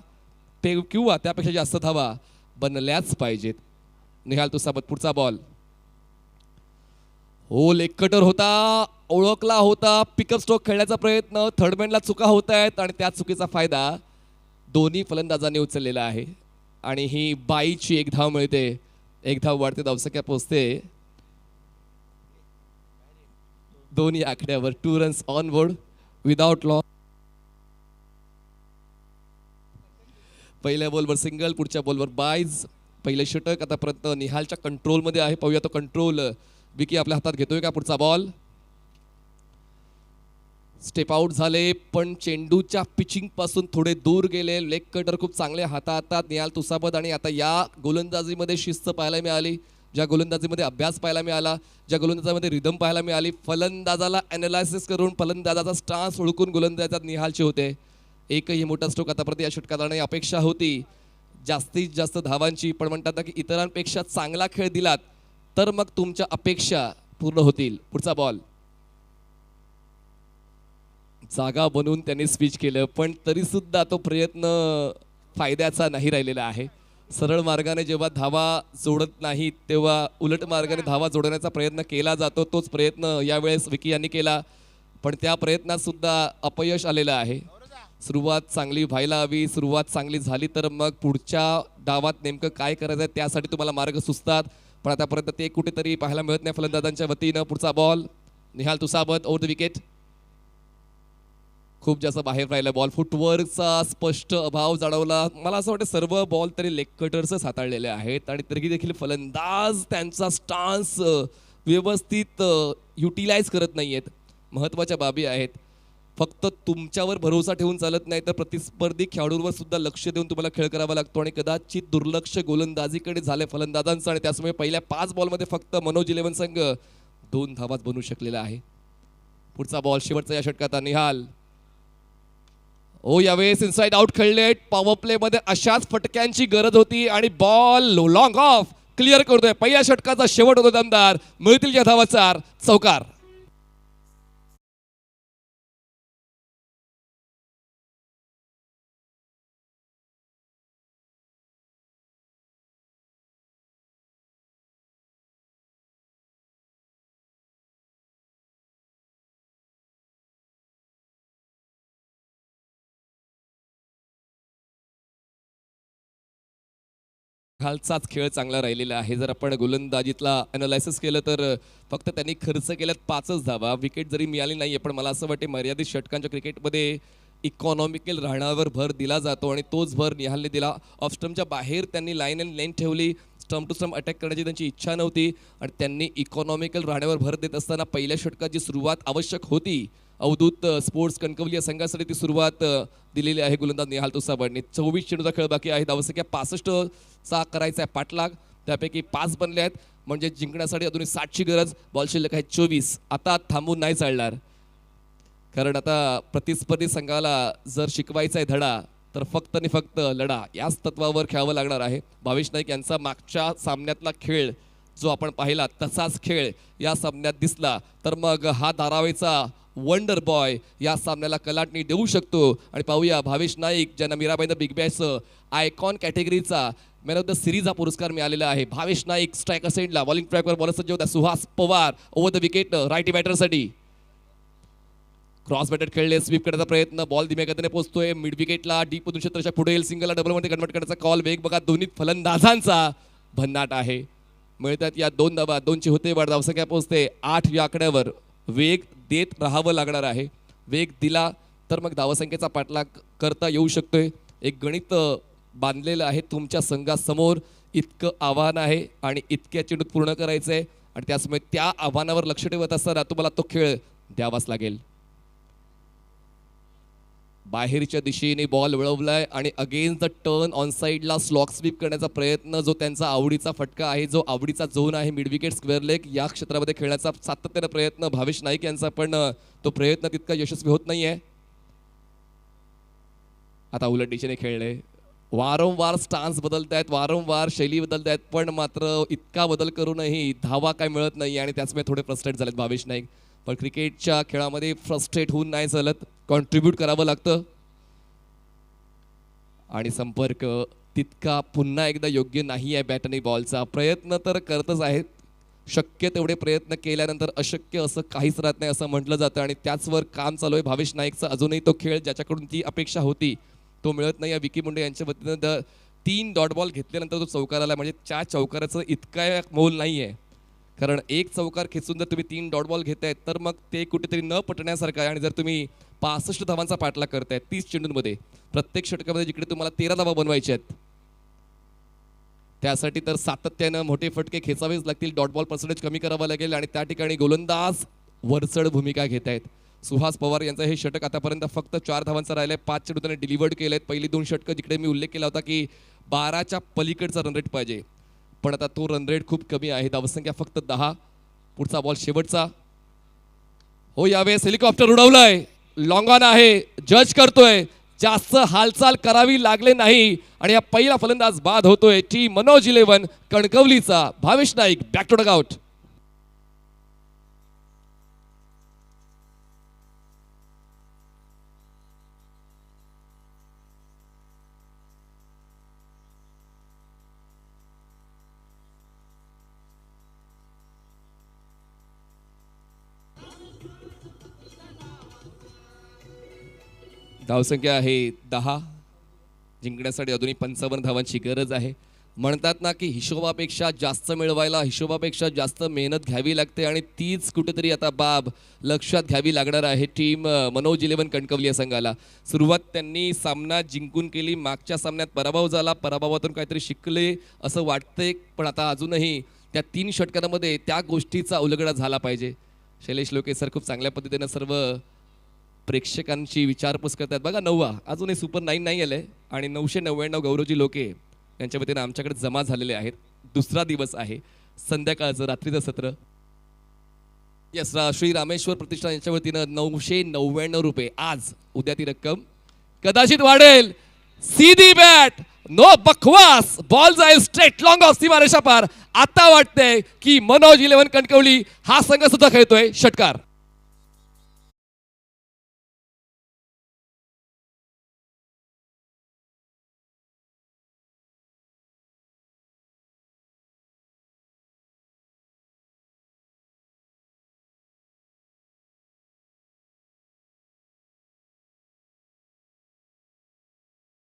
किंवा त्यापेक्षा जास्त धावा बनल्याच पाहिजेत. निहाल तुसाबत पुढचा बॉल. लेग कटर होता, ओळखला होता. पिकअप स्ट्रोक खेळण्याचा प्रयत्न, थर्डमॅनला चुका होत आहेत आणि त्या चुकीचा फायदा दोन्ही फलंदाजांनी उचललेला आहे आणि ही 22ची 1 धाव मिळते. 1 धाव वाढते, धावसंख्या पोहोचते 2 या आकड्यावर. 2 runs on board without loss. पहिल्या बॉलवर सिंगल, पुढच्या बॉलवर बायज. पहिले षटक आतापर्यंत निहालच्या कंट्रोलमध्ये आहे. पाहूया तो कंट्रोल विकी आपल्या हातात घेतोय का. पुढचा बॉल. स्टेप आउट झाले पण चेंडूच्या पिचिंग पासून थोडे दूर गेले. लेग कटर खूप चांगले हाताळतात निहाल तुसाबत आणि आता या गोलंदाजीमध्ये शिस्त पाहायला मिळाली, ज्या गोलंदाजीमध्ये अभ्यास पाहायला मिळाला, ज्या गोलंदाजीमध्ये रिदम पाहायला मिळाली. फलंदाजाला अॅनालायसिस करून फलंदाजाचा स्टान्स ओळखून गोलंदाजात निहालचे होते. एकही मोठा स्ट्रोक आतापर्यंत या षटकात अपेक्षा होती जास्तीत जास्त धावांची, पण म्हणतात ना की इतरांपेक्षा चांगला खेळ दिलात तर मग तुमच्या अपेक्षा पूर्ण होतील. पुढचा बॉल. जागा बनवून त्यांनी स्विच केलं पण तरी सुद्धा तो प्रयत्न फायद्याचा नाही राहिलेला आहे. सरळ मार्गाने जेव्हा धावा जोडत नाहीत तेव्हा उलट मार्गाने धावा जोडण्याचा प्रयत्न केला जातो. तोच प्रयत्न यावेळेस विकी यांनी केला पण त्या प्रयत्नात सुद्धा अपयश आलेलं आहे. सुरुवात चांगली व्हायला हवी, सुरुवात चांगली झाली तर मग पुढच्या डावात नेमकं काय करायचं आहे त्यासाठी तुम्हाला मार्ग सुचतात, पण आतापर्यंत ते कुठेतरी पाहायला मिळत नाही फलंदाजांच्या वतीनं. पुढचा बॉल. निहाल तुसाबत ओव्हर द विकेट. खूप जास्त बाहेर राहिला बॉल. फुटवर्कचा स्पष्ट अभाव जाणवला. मला असं वाटतं सर्व बॉल तरी लेग कटर्सच हाताळलेले आहेत आणि तरीही देखील फलंदाज त्यांचा स्टान्स व्यवस्थित युटिलाइज करत नाहीयेत. महत्त्वाच्या बाबी आहेत. फक्त तुमच्यावर भरोसा ठेवून चालत नाही तर प्रतिस्पर्धी खेळाडूंवर सुद्धा लक्ष देऊन तुम्हाला खेळ करावा लागतो आणि कदाचित दुर्लक्ष गोलंदाजीकडे झाले फलंदाजांचं आणि त्यामुळे पहिल्या 5 बॉलमध्ये फक्त मनोज 11 संघ 2 धावाच बनवू शकलेला आहे. पुढचा बॉल शेवटचा या षटकात. निहाल यावेळेस इनसाइड आउट खेळले. पॉवर प्ले मध्ये अशाच फटक्यांची गरज होती आणि बॉल लॉंग ऑफ क्लिअर करतोय. पहिल्या षटकाचा शेवट होतो दमदार. मिळतील या धावा 4 चौकार. खालचाच खेळ चांगला राहिलेला आहे. जर आपण गोलंदाजीतला अनालायसिस केलं तर फक्त त्यांनी खर्च केल्यात 5च धावा. विकेट जरी मिळाली नाहीये पण मला असं वाटते मर्यादित षटकांच्या क्रिकेटमध्ये इकॉनॉमिकल राहण्यावर भर दिला जातो आणि तोच भर निहालने दिला. ऑफ स्टंपच्या बाहेर त्यांनी लाईन अँड लेंथ ठेवली. स्टंप टू स्टंप अटॅक करण्याची त्यांची इच्छा नव्हती आणि त्यांनी इकॉनॉमिकल राहण्यावर भर देत असताना पहिल्या षटकाची सुरुवात आवश्यक होती. अवधूत स्पोर्ट्स कणकवली या संघासाठी ती सुरुवात दिलेली आहे गोलंदाज निहाल तुसाबडने. 24 चेंडूचा खेळ बाकी आहे. धावसंख्या 65 चा करायचा आहे पाठलाग. त्यापैकी 5 बनले आहेत म्हणजे जिंकण्यासाठी अजूनही 60ची गरज. बॉल शिल्लक आहे 24. आता थांबून नाही चालणार कारण आता प्रतिस्पर्धी संघाला जर शिकवायचा आहे धडा तर फक्त आणि फक्त लढा याच तत्वावर खेळावं लागणार आहे. भावेश नाईक यांचा मागच्या सामन्यातला खेळ जो आपण पाहिला तसाच खेळ या सामन्यात दिसला तर मग हा धारावीचा वंडर बॉय या सामन्याला कलाटणी देऊ शकतो. आणि पाहूया भावेश नाईक ज्यांना मीराबाईंदर बिग बॅश आयकॉन कॅटेगरीचा मॅन ऑफ द सिरीज हा पुरस्कार मिळालेला आहे. भावेश नाईक स्ट्रायकर साईडला बॉलिंग ट्रॅकवर बॉलर सज्ज होता. Suhas Pawar over the wicket righty बॅटरसाठी. क्रॉस बॅटर खेळले. स्वीप करण्याचा प्रयत्न. बॉल धीम्या गतीने पोहोचतोय मिड विकेटला. डीप मधून क्षेत्राच्या पुढे सिंगलला डबलमध्ये कन्वर्ट करण्याचा कॉल. वेग बघा दोन्ही फलंदाजांचा भन्नाट आहे. मिळतात या 2 धावा. 2ची होते वाढ. धावसंख्या पोहोचते 8 या आकड्यावर. वेग देत राहावं लागणार आहे. वेग दिला तर मग धावसंख्येचा पाठलाग करता येऊ शकतोय. एक गणित बांधलेलं आहे तुमच्या संघासमोर. इतकं आव्हान आहे आणि इतक्या चेंडूत पूर्ण करायचं आहे आणि त्याचमुळे त्या आव्हानावर लक्ष ठेवत असताना तुम्हाला तो खेळ द्यावाच लागेल. बाहेरच्या दिशेने बॉल वळवलाय आणि अगेन्स्ट द टर्न ऑन साईडला स्लॉक स्वीप करण्याचा प्रयत्न, जो त्यांचा आवडीचा फटका आहे, जो आवडीचा झोन आहे मिड विकेट स्क्वेअर लेग, या क्षेत्रामध्ये खेळण्याचा सातत्याने प्रयत्न भावेश नाईक यांचा, पण तो प्रयत्न तितका यशस्वी होत नाहीये. आता उलट दिशेने खेळले, वारंवार स्टान्स बदलतायत, वारंवार शैली बदलतायत, पण मात्र इतका बदल करूनही धावा काय मिळत नाही आणि त्याचमुळे थोडे फ्रस्ट्रेट झालेत भावेश नाईक. पण क्रिकेटच्या खेळामध्ये फ्रस्ट्रेट होऊन नाही चालत, कॉन्ट्रीब्यूट करावं लागतं आणि संपर्क तितका पुन्हा एकदा योग्य नाही आहे. बॅट आणि बॉलचा प्रयत्न तर करतच आहेत, शक्य तेवढे प्रयत्न केल्यानंतर अशक्य असं काहीच राहत नाही असं म्हटलं जातं आणि त्याचवर काम चालू आहे भावेश नाईकचा. अजूनही तो खेळ ज्याच्याकडून ती अपेक्षा होती तो मिळत नाही. विकी मुंडे यांच्या वतीनं 3 डॉट बॉल घेतल्यानंतर तो चौकार आला, म्हणजे त्या चौकाराचं इतका मोल नाही आहे, कारण एक चौकार खेचून जर तुम्ही 3 डॉट बॉल घेतायत तर मग ते कुठेतरी न पटण्यासारखं आहे. आणि जर तुम्ही 65 धावांचा पाठलाग करतायत 30 चेंडूंमध्ये, प्रत्येक षटकामध्ये जिकडे तुम्हाला 13 धावा बनवायच्या आहेत, त्यासाठी तर सातत्यानं मोठे फटके खेचावेच लागतील, डॉट बॉल पर्सेंटेज कमी करावं लागेल आणि त्या ठिकाणी गोलंदाज वरचढ भूमिका घेत आहेत. सुहास पवार यांचं हे षटक आतापर्यंत फक्त 4 धावांचं राहिलंय, 5 चेंडू त्याने डिलिव्हर्ड केलेत. पहिली 2 षटकं जिकडे मी उल्लेख केला होता की 12च्या पलीकडचा रनरेट पाहिजे, पण आता तो रनरेट खूप कमी आहे, धावसंख्या फक्त 10. पुढचा बॉल शेवटचा, हो यावेळेस हेलिकॉप्टर उडवलंय, लॉंग ऑन आहे, जज करतोय, जास्त हालचाल करावी लागले नाही आणि या पहिला फलंदाज बाद होतोय. टीम मनोज 11 कणकवलीचा Bhavesh Naik back to dugout. धावसंख्या आहे 10, जिंकण्यासाठी अजूनही 55 धावांची गरज आहे. म्हणतात ना की हिशोबापेक्षा जास्त मिळवायला हिशोबापेक्षा जास्त मेहनत घ्यावी लागते आणि तीच कुठेतरी आता बाब लक्षात घ्यावी लागणार आहे टीम मनोज 11 कणकवली या संघाला. सुरुवात त्यांनी सामना जिंकून केली, मागच्या सामन्यात पराभव झाला, पराभवातून काहीतरी शिकले असं वाटतंय, पण आता अजूनही त्या 3 षटकांमध्ये त्या गोष्टीचा उलगडा झाला पाहिजे. शैलेश लोके सर खूप चांगल्या पद्धतीनं सर्व प्रेक्षकांची विचारपूस करतात. बघा 9वा अजूनही सुपर 9 नाही आलंय आणि 999 गौरवजी लोके यांच्या वतीनं आमच्याकडे जमा झालेले आहेत. दुसरा दिवस आहे, संध्याकाळचं रात्रीचं सत्र. यस, श्री रामेश्वर प्रतिष्ठान यांच्या वतीनं 999 रुपये. आज उद्या ती रक्कम कदाचित वाढेल. सीधी बॅट, नो बकवास, बॉल जाईल स्ट्रेट लॉंग ऑफ सीमारेषा पार. आता वाटतंय की मनोज 11 कणकवली हा संघ सुद्धा खेळतोय षटकार.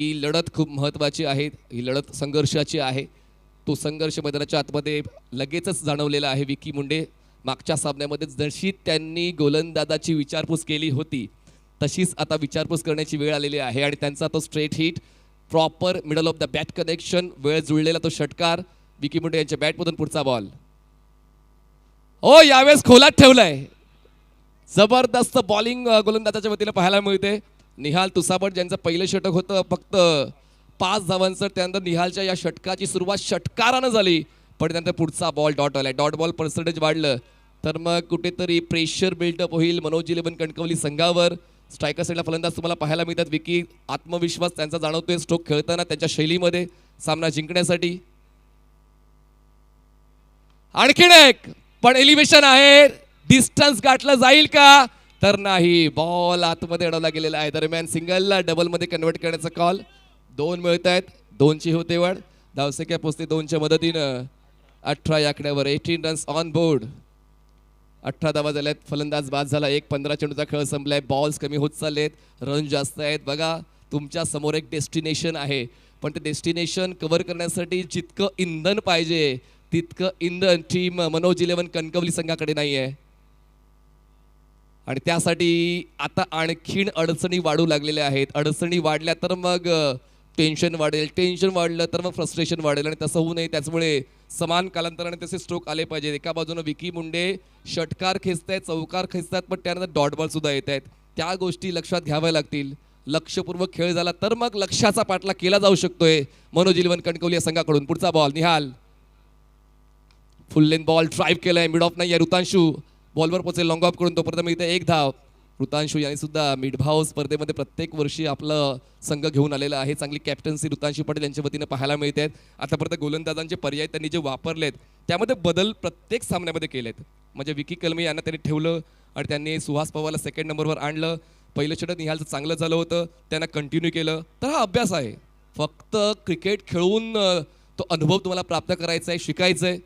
ही लढत खूप महत्त्वाची आहे, ही लढत संघर्षाची आहे. तो संघर्ष मैदानाच्या आतमध्ये लगेचच जाणवलेला आहे. विकी मुंडे मागच्या सामन्यामध्ये जशी त्यांनी गोलंदाजाची विचारपूस केली होती तशीच आता विचारपूस करण्याची वेळ आलेली आहे आणि त्यांचा तो straight hit, proper middle of the bat connection, वेळ जुळलेला तो षटकार. विकी मुंडे यांच्या बॅटमधून पुढचा बॉल, हो यावेळेस खोलात ठेवलाय. जबरदस्त बॉलिंग गोलंदाजाच्या वतीनं पाहायला मिळते. निहाल तुसाबट ज्यांचं पहिलं षटक होतं फक्त 5 धावांचं, त्यानंतर निहालच्या या षटकाची सुरुवात षटकारानं झाली, पण त्यानंतर पुढचा बॉल डॉट आलाय. डॉट बॉल पर्सेंटेज वाढलं तर मग कुठेतरी प्रेशर बिल्डअप होईल मनोज 11 कणकवली संघावर. स्ट्रायकर साईडला फलंदाज तुम्हाला पाहायला मिळतात. विकी आत्मविश्वास त्यांचा जाणवतोय स्ट्रोक खेळताना त्यांच्या शैलीमध्ये सामना जिंकण्यासाठी. आणखीन एक, पण एलिव्हेशन आहे, डिस्टन्स गाठलं जाईल का, तर नाही. बॉल आतमध्ये अडवला गेलेला आहे. दरम्यान सिंगलला डबलमध्ये कन्वर्ट करण्याचा कॉल. 2 मिळत आहेत, 2ची होते वाढ. धावसंख्या पोचते 2च्या मदतीनं 18 या आकड्यावर. 18 रन्स ऑन बोर्ड. 18 धावा झाल्यात, फलंदाज बाद झाला. 15 चेंडूचा खेळ संपलाय, बॉल्स कमी होत चाललेत, रन जास्त आहेत. बघा तुमच्या समोर एक डेस्टिनेशन आहे, पण ते डेस्टिनेशन कव्हर करण्यासाठी जितकं इंधन पाहिजे तितकं इंधन टीम मनोज 11 कणकवली संघाकडे नाही आहे आणि त्यासाठी आता आणखीन अडचणी वाढू लागलेल्या आहेत. अडचणी वाढल्या तर मग टेन्शन वाढेल, टेन्शन वाढलं तर मग फ्रस्ट्रेशन वाढेल आणि तसं होऊ नये. त्याचमुळे समान कालांतराने तसे स्ट्रोक आले पाहिजेत. एका बाजूनं विकी मुंडे षटकार खेचतायत, चौकार खेचतात, पण त्यानंतर डॉट बॉल सुद्धा येत आहेत. त्या गोष्टी लक्षात घ्याव्या लागतील. लक्षपूर्वक खेळ झाला तर मग लक्ष्याचा पाठला केला जाऊ शकतोय मनोज इलेव्हन कणकवली या संघाकडून. पुढचा बॉल निहाल, फुल लेन बॉल ड्राईव्ह केलाय, मिड ऑफ नाही ऋतांशू बॉलवर पोहोचेल लॉंग ऑफ करून, तोपर्यंत मिळते एक धाव. ऋतांशू यांनी सुद्धा मिडभाव स्पर्धेमध्ये प्रत्येक वर्षी आपलं संघ घेऊन आलेला आहे. चांगली कॅप्टन्सी ऋतांशू पाटील यांच्या वतीने पाहायला मिळते आहेत. आतापर्यंत गोलंदाजांचे पर्याय त्यांनी जे वापरलेत त्यामध्ये बदल प्रत्येक सामन्यामध्ये केलेत. म्हणजे विकी कलमे यांना त्यांनी ठेवलं आणि त्यांनी सुहास पवारला सेकंड नंबरवर आणलं. पहिलं षटक निहालचं चांगलं झालं होतं, त्यांना कंटिन्यू केलं. तर हा अभ्यास आहे. फक्त क्रिकेट खेळून तो अनुभव तुम्हाला प्राप्त करायचा आहे, शिकायचं आहे.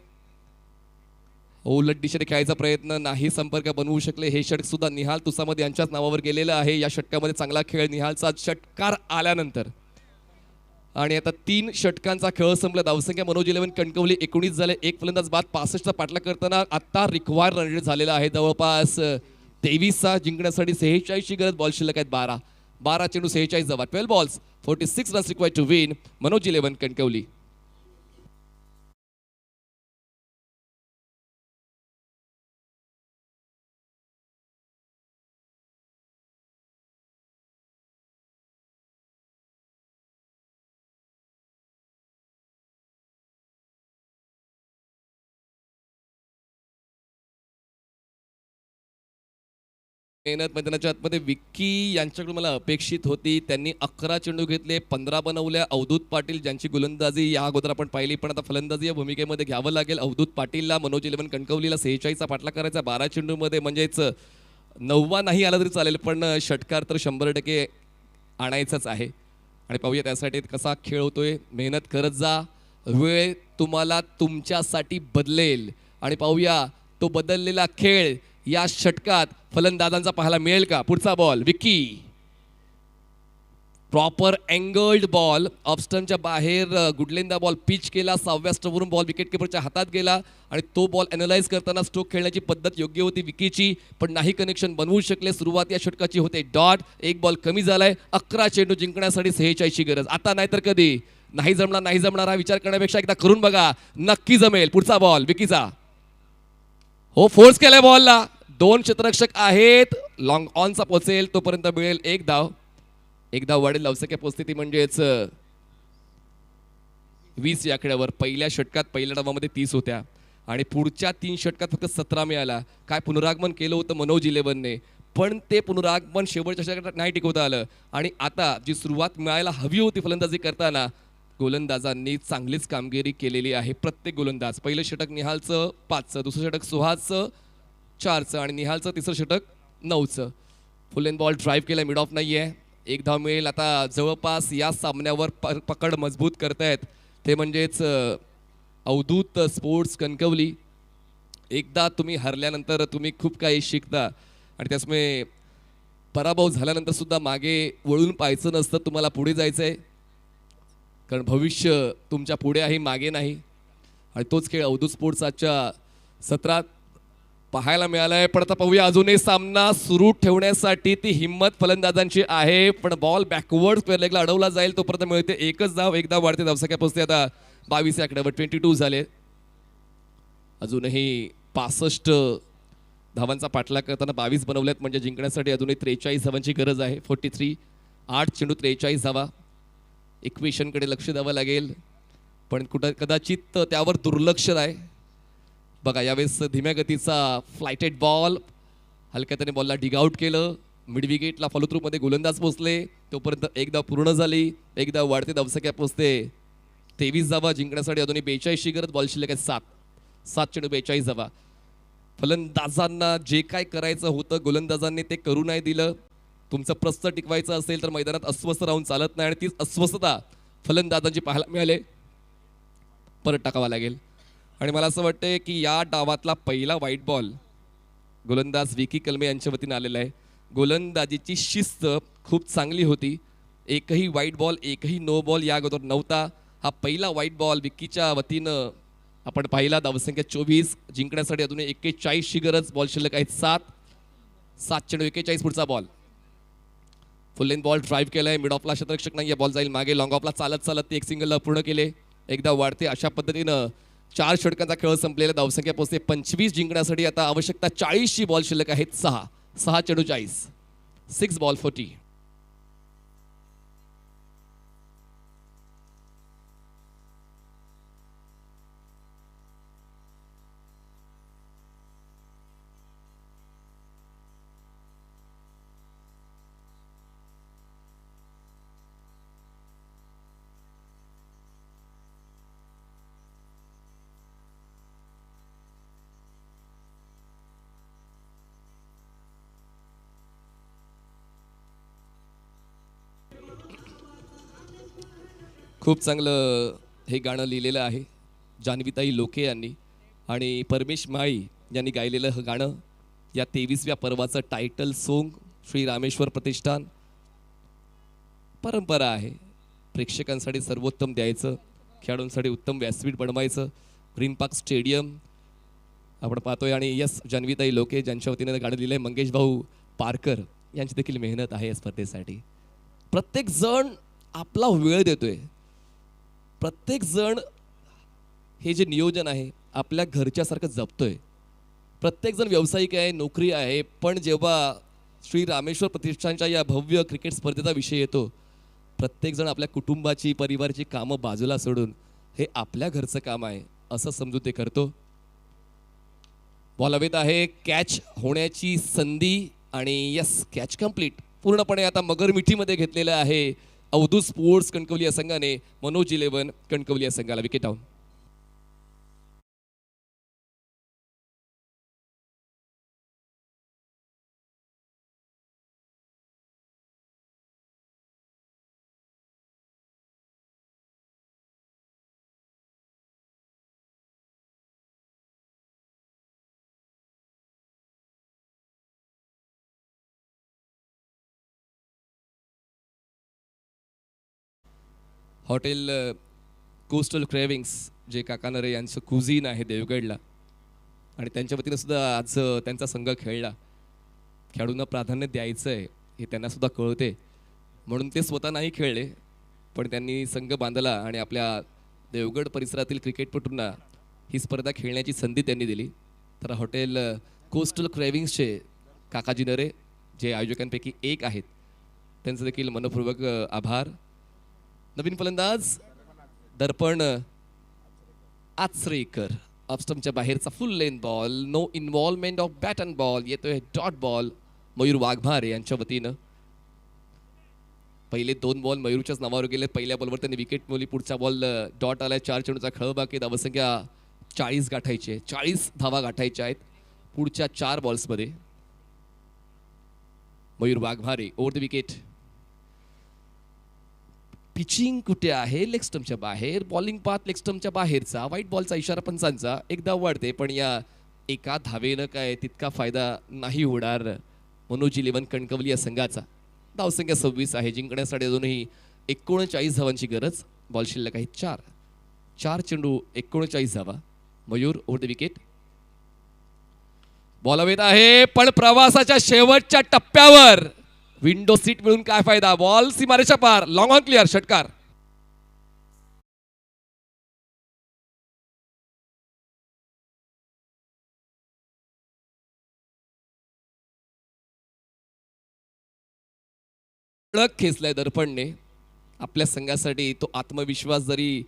उलट दिशेने खेळायचा प्रयत्न नाही संपर्क बनवू शकले. हे षटक सुद्धा निहाल तुसामध्ये यांच्याच नावावर गेलेलं आहे. या षटकामध्ये चांगला खेळ निहालचा षटकार आल्यानंतर. आणि आता 3 षटकांचा खेळ संपला. धावसंख्या मनोज इलेव्हन कणकवली 19 झाले. एक फलंदाज बाद 65चा पाठलाग करताना आता रिक्वायर रन रेट झालेला आहे जवळपास 23चा. जिंकण्यासाठी 46ची गरज. बॉल शिल्लक आहेत 12 चेंडू 46 धावा. 12 balls 46 runs required to win Manoj eleven Kankavli. मेहनत मैदानाच्या आतमध्ये विक्की यांच्याकडून मला अपेक्षित होती. त्यांनी 11 चेंडू घेतले, 15 बनवल्या. अवधूत पाटील ज्यांची गोलंदाजी या अगोदर आपण पाहिली, पण आता फलंदाजी या भूमिकेमध्ये घ्यावं लागेल. अवधूत पाटीलला मनोज इलेव्हन कणकवलीला 46चा पाठलाग करायचा 12 चेंडूमध्ये. म्हणजेच 9वा नाही आला तरी चालेल, पण षटकार तर 100% आणायचाच आहे. आणि पाहूया त्यासाठी कसा खेळ होतोय. मेहनत करत जा, वेळ तुम्हाला तुमच्यासाठी बदलेल. आणि पाहूया तो बदललेला खेळ या षटकात फलंदाजांचा पाहायला मिळेल का. पुढचा ball Vicky, proper angled ball off स्टंपच्या बाहेर गुडलेंदा बॉल पिच केला. 6व्या स्टंपवरून बॉल विकेट किपरच्या हातात गेला आणि तो बॉल अॅनलाइज करताना स्ट्रोक खेळण्याची पद्धत योग्य होती विकीची, पण नाही कनेक्शन बनवू शकले. सुरुवात या षटकाची होते डॉट. एक बॉल कमी झालाय. 11 चेंडू जिंकण्यासाठी 46ची गरज. आता नाहीतर कधी. नाही जमणार हा विचार करण्यापेक्षा एकदा करून बघा, नक्की जमेल. पुढचा बॉल विकीचा, हो फोर्स केलाय बॉलला. 2 क्षेत्ररक्षक आहेत. लॉंग ऑनचा पोहोचेल तोपर्यंत मिळेल एक धाव. एक धाव वाढेल धावसंख्या पोचते म्हणजेच 20 या खेळावर. पहिल्या षटकात पहिल्या डावामध्ये 30 होत्या आणि पुढच्या 3 षटकात फक्त 17 मिळाला. काय पुनरागमन केलं होतं मनोज इलेव्हनने, पण ते पुनरागमन शेवटच्या षटकात नाही टिकवता आलं. आणि आता जी सुरुवात मिळायला हवी होती फलंदाजी करताना, गोलंदाजांनी चांगलीच कामगिरी केलेली आहे. प्रत्येक गोलंदाज. पहिलं षटक निहालचं 5चं, दुसरं षटक सुहासचं 4चं आणि निहालचं तिसरं षटक 9चं. फुल एन बॉल ड्राईव्ह केला, मिड ऑफ नाही आहे. एक धाव मिळेल. आता जवळपास या सामन्यावर पकड मजबूत करतायत ते म्हणजेच अवधूत स्पोर्ट्स कणकवली. एकदा तुम्ही हरल्यानंतर तुम्ही खूप काही शिकता आणि त्यामुळे पराभव झाल्यानंतर सुद्धा मागे वळून पाहायचं नसतं. तुम्हाला पुढे जायचं आहे, कारण भविष्य तुमच्या पुढे आहे, मागे नाही. आणि तोच खेळ अवधूत स्पोर्ट्स आजच्या सत्रात पाहायला मिळालाय. पण आता पाहूया, अजूनही सामना सुरू ठेवण्यासाठी ती हिंमत फलंदाजांची आहे, पण बॉल बॅकवर्ड स्क्वेअर लेगला अडवला जाईल तोपर्यंत मिळते एकच धाव. एकदा वाढते धावसंख्या पोहोचते आता 22 आकड्यावर. 22 झाले. अजूनही 65 धावांचा पाठलाग करताना 22 बनवल्यात, म्हणजे जिंकण्यासाठी अजूनही 43 धावांची गरज आहे. 43, 8 चेंडू 43 धावा. इक्वेशनकडे लक्ष द्यावं लागेल, पण कदाचित त्यावर दुर्लक्ष आहे. बघा यावेळेस धीम्या गतीचा फ्लायटेड बॉल, हलक्या त्याने बॉलला डिग आउट केलं. मिड विकेटला फॉलोथ्रूमध्ये गोलंदाज पोहोचले तोपर्यंत एक धाव पूर्ण झाली. एक धाव वाढते धावसंख्या पोहोचते 23 धावा. जिंकण्यासाठी अजूनही 42ची गरज. बॉल शिल्लक आहे 7 चेंडू 42 धावा. फलंदाजांना जे काय करायचं होतं गोलंदाजांनी ते करू नाही दिलं. तुमचं प्रस्थ टिकवायचं असेल तर मैदानात अस्वस्थ राहून चालत नाही, आणि तीच अस्वस्थता फलंदाजांची पाहायला मिळाले. परत टाकावा लागेल. आणि मला असं वाटतंय की या डावातला पहिला व्हाईट बॉल गोलंदाज विकी कलमे यांच्या वतीने आलेला आहे. गोलंदाजीची शिस्त खूप चांगली होती. एकही व्हाईट बॉल, एकही नो बॉल या अगोदर नव्हता. हा पहिला व्हाईट बॉल विकीच्या वतीनं आपण पाहिला. धावसंख्या 24. जिंकण्यासाठी अजून 41ची गरज. बॉल शिल्लक आहेत 7 चेंडू 41. पुढचा बॉल फुल लेन बॉल ड्राईव्ह केलाय, मिड ऑफला क्षेत्ररक्षक नाही, बॉल जाईल मागे, लॉंग ऑफला चालत चालत ती एक सिंगलला पूर्ण केले, एकदा वाढते. अशा पद्धतीनं 4 षटकांचा खेळ संपलेला, धावसंख्या पोहोचते 25 जिंकण्यासाठी. आता आवश्यकता 40ची बॉल शिल्लक आहेत. 6 चेंडू 40, 6 बॉल 40. खूप चांगलं हे गाणं लिहिलेलं आहे जान्हवीताई लोके यांनी आणि परमेश माळी यांनी गायलेलं हे गाणं या 23व्या पर्वाचं टायटल सोंग. श्री रामेश्वर प्रतिष्ठान. परंपरा आहे प्रेक्षकांसाठी सर्वोत्तम द्यायचं, खेळाडूंसाठी उत्तम व्यासपीठ बनवायचं. ग्रीन पार्क स्टेडियम आपण पाहतोय आणि यस जान्हवीताई लोके ज्यांच्या वतीने गाणं लिहिलंय मंगेश भाऊ पारकर यांची देखील मेहनत आहे या स्पर्धेसाठी. प्रत्येक जण आपला वेळ देतोय, प्रत्येक जण हे जे नियोजन आहे आपल्या घरच्यासारखं जपतोय. प्रत्येक जण व्यावसायिक आहे, नोकरी आहे, पण जेव्हा श्री रामेश्वर प्रतिष्ठानच्या या भव्य क्रिकेट स्पर्धेचा विषय येतो, प्रत्येक जण आपल्या कुटुंबाची परिवाराची कामं बाजूला सोडून हे आपल्या घरचं काम आहे असं समजून ते करतो. बॉल हवेत आहे, कॅच होण्याची संधी आणि यस कॅच कंप्लीट. पूर्णपणे आता मगर मिठीमध्ये घेतलेलं आहे अवधूत स्पोर्ट्स कणकवली या संघाने. मनोज 11 कणकवली या संघाला wicket down. Hotel coastal cravings जे काकानरे यांचं कुझिन आहे देवगडला आणि त्यांच्या वतीनं सुद्धा आज त्यांचा संघ खेळला. खेळाडूंना प्राधान्य द्यायचं आहे हे त्यांना सुद्धा कळते, म्हणून ते स्वतः नाही खेळले पण त्यांनी संघ बांधला आणि आपल्या देवगड परिसरातील क्रिकेटपटूंना ही स्पर्धा खेळण्याची संधी त्यांनी दिली. तर हॉटेल कोस्टल क्रेविंग्सचे काकाजी नरे जे आयोजकांपैकी एक आहेत त्यांचं देखील मनपूर्वक आभार. नवीन फलंदाज दर्पण आचरेकर. ऑफस्टंपच्या बाहेरचा full length ball, no involvement of bat and ball. येतोय डॉट बॉल मयूर वाघमारे यांच्या वतीनं. पहिले 2 बॉल मयूरच्याच नावावर गेले. पहिल्या बॉलवर त्यांनी विकेट मिळवली, पुढचा बॉल डॉट आलाय. 4 चेंडूचा खेळ बाकी, धावसंख्या 40 गाठायचे, 40 धावा गाठायच्या आहेत पुढच्या 4 बॉल्समध्ये. Mayur Waghmare over the wicket. Pitching कुठे आहे? लेग स्टंपच्या बाहेर. बॉलिंग पाथ लेग स्टंपच्या बाहेरचा. वाईट बॉलचा इशारा पंचांचा. एकदा वाढते पण या एका धावेनं काय तितका फायदा नाही होणार मनोज 11 कणकवली या संघाचा. धावसंख्या 26 आहे. जिंकण्यासाठी अजूनही 39 धावांची गरज. बॉल शिल्लक आहे 4 चेंडू 39 धावा. Mayur over the wicket. Ball हवेत आहे पण प्रवासाच्या शेवटच्या टप्प्यावर विंडो सीट मिळून काय फायदा. बॉल सीमारेषा पार, लॉंग ऑन क्लिअर, षटकार. खेचलाय दर्पणने आपल्या संघासाठी. तो आत्मविश्वास जरी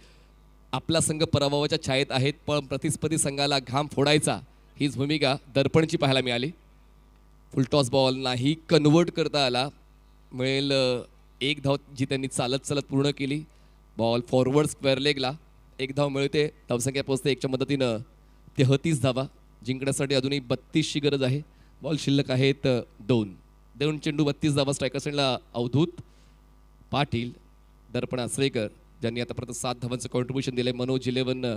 आपला संघ पराभवाच्या छायेत आहेत पण प्रतिस्पर्धी संघाला घाम फोडायचा हीच भूमिका दर्पणची पाहायला मिळाली. फुलटॉस बॉल नाही कन्वर्ट करता आला. मिळेल 1 धाव जी त्यांनी चालत चालत पूर्ण केली. बॉल फॉरवर्ड स्क्वेअर लेगला 1 धाव मिळते. धावसंख्या पोहोचते 1च्या मदतीनं 33 धावा. जिंकण्यासाठी अजूनही 32ची गरज आहे. बॉल शिल्लक आहेत 2 चेंडू 32 धावा. स्ट्रायकर सेंडला अवधूत पाटील. दर्पण आचरेकर ज्यांनी आतापर्यंत 7 धावांचं कॉन्ट्रीब्युशन दिलंय मनोज 11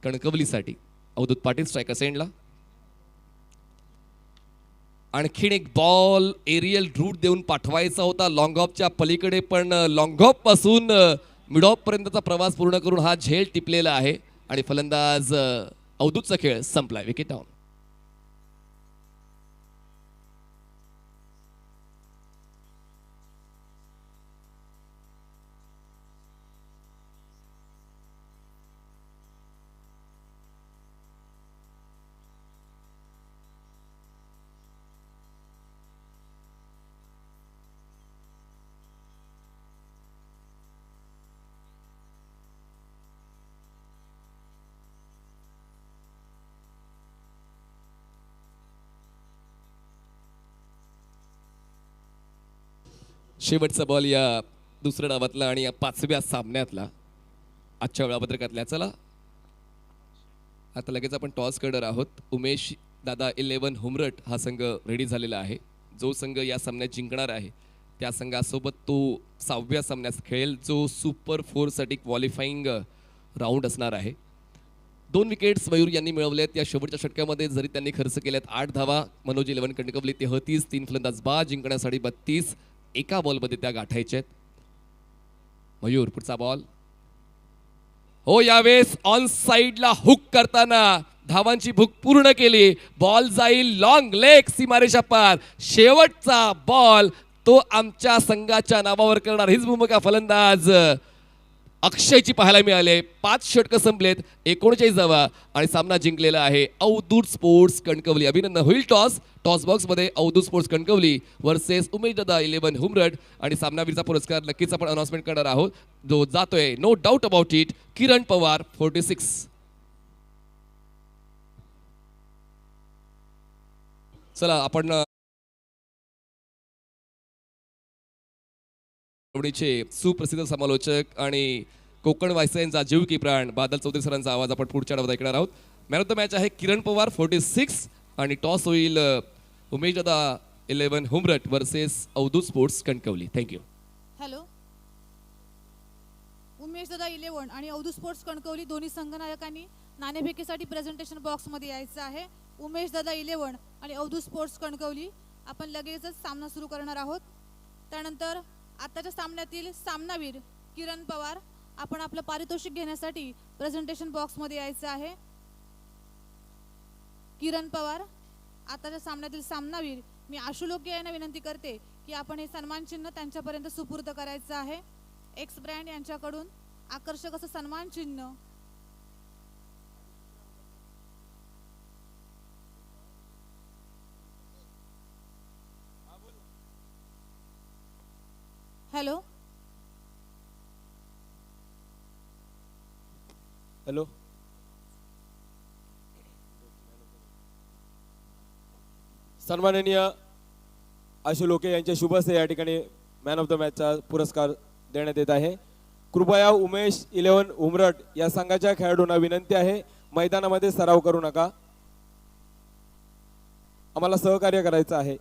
कणकवलीसाठी. अवधूत पाटील स्ट्रायकर सेंडला. आणखीन एक बॉल एरियल रूट देऊन पाठवायचा होता लॉंग ऑफच्या पलीकडे पण लॉंग ऑफ पासून मिड ऑफ पर्यंतचा प्रवास पूर्ण करून हा झेल टिपलेला आहे आणि फलंदाज अवधूतचा खेळ संपलाय. Wicket down. शेवटचा बॉल या दुसऱ्या डावातला आणि या 5व्या सामन्यातला आजच्या वेळापत्रकातल्या. चला आता लगेच आपण टॉस करणार आहोत. उमेश दादा 11 हुमरट हा संघ रेडी झालेला आहे. जो संघ या सामन्यात जिंकणार आहे त्या संघासोबत तो 6व्या सामन्यात खेळेल, जो सुपर 4साठी क्वालिफाईंग राऊंड असणार आहे. 2 विकेट्स मयूर यांनी मिळवल्यात या शेवटच्या षटकामध्ये. जरी त्यांनी खर्च केल्यात 8 धावा. मनोज 11 कणकवली 33, 3 फलंदाज बाद, जिंकण्यासाठी 32. एका बॉलमध्ये त्या गाठायच्या आहेत. मयूर पुढचा बॉल हो, यावेळेस ऑन साइडला हुक करताना धावांची भूक पूर्ण केली. बॉल जाईल लॉंग लेग सीमारेषा पार. शेवटचा बॉल तो आमच्या संघाच्या नावावर करणार हीच भूमिका फलंदाज अक्षयची पाहायला मिळाले. 5 षटकं संपलेत, 39 धावा आणि सामना जिंकलेला आहे अवधूत स्पोर्ट्स कणकवली. अभिनंदन. होईल टॉस. टॉस बॉक्समध्ये अवधूत स्पोर्ट्स कणकवली वर्सेस उमेश दादा 11 हुमरट. आणि सामनावीरचा पुरस्कार नक्कीच आपण अनाउन्समेंट करणार आहोत, जो जातोय नो डाऊट अबाउट इट किरण पवार 46. चला आपण सुप्रसिद्ध समालोचक आणि कोकण वायसायांचा जीव की प्राण बादल चौधरी सरांचा आवाज आपण पुढच्या डावात ऐकणार आहोत. मॅन ऑफ द मॅच आहे किरण पवार 46 आणि टॉस होईल उमेश दादा 11 हुमरट versus Avdhoot sports Kankavli. Thank you. Hello. Umesh Dada 11 आणि अवधूत स्पोर्ट्स कणकवली दोन्ही संघनायकांनी नाणेफेकीसाठी प्रेझेंटेशन बॉक्समध्ये यायचं आहे. उमेश दादा 11 आणि अवधूत स्पोर्ट्स कणकवली आपण लगेचच सामना सुरू करणार आहोत. त्यानंतर आताच्या सामन्यातील सामनावीर किरण पवार आपण आपलं पारितोषिक घेण्यासाठी प्रेझेंटेशन बॉक्समध्ये यायचं आहे. किरण पवार आताच्या सामन्यातील सामनावीर. मी आशु लोके यांना विनंती करते की आपण हे सन्मान चिन्ह त्यांच्यापर्यंत सुपूर्द करायचं आहे. एक्स ब्रँड यांच्याकडून आकर्षक असं सन्मान चिन्ह. हॅलो. हॅलो. सन्माननीय आशु लोके यांच्या शुभ हस्ते या ठिकाणी मॅन ऑफ द मॅचचा पुरस्कार देण्यात येत आहे. कृपया उमेश 11 उमरट या संघाच्या खेळाडूंना विनंती आहे, मैदानामध्ये सराव करू नका, आम्हाला सहकार्य करायचं आहे.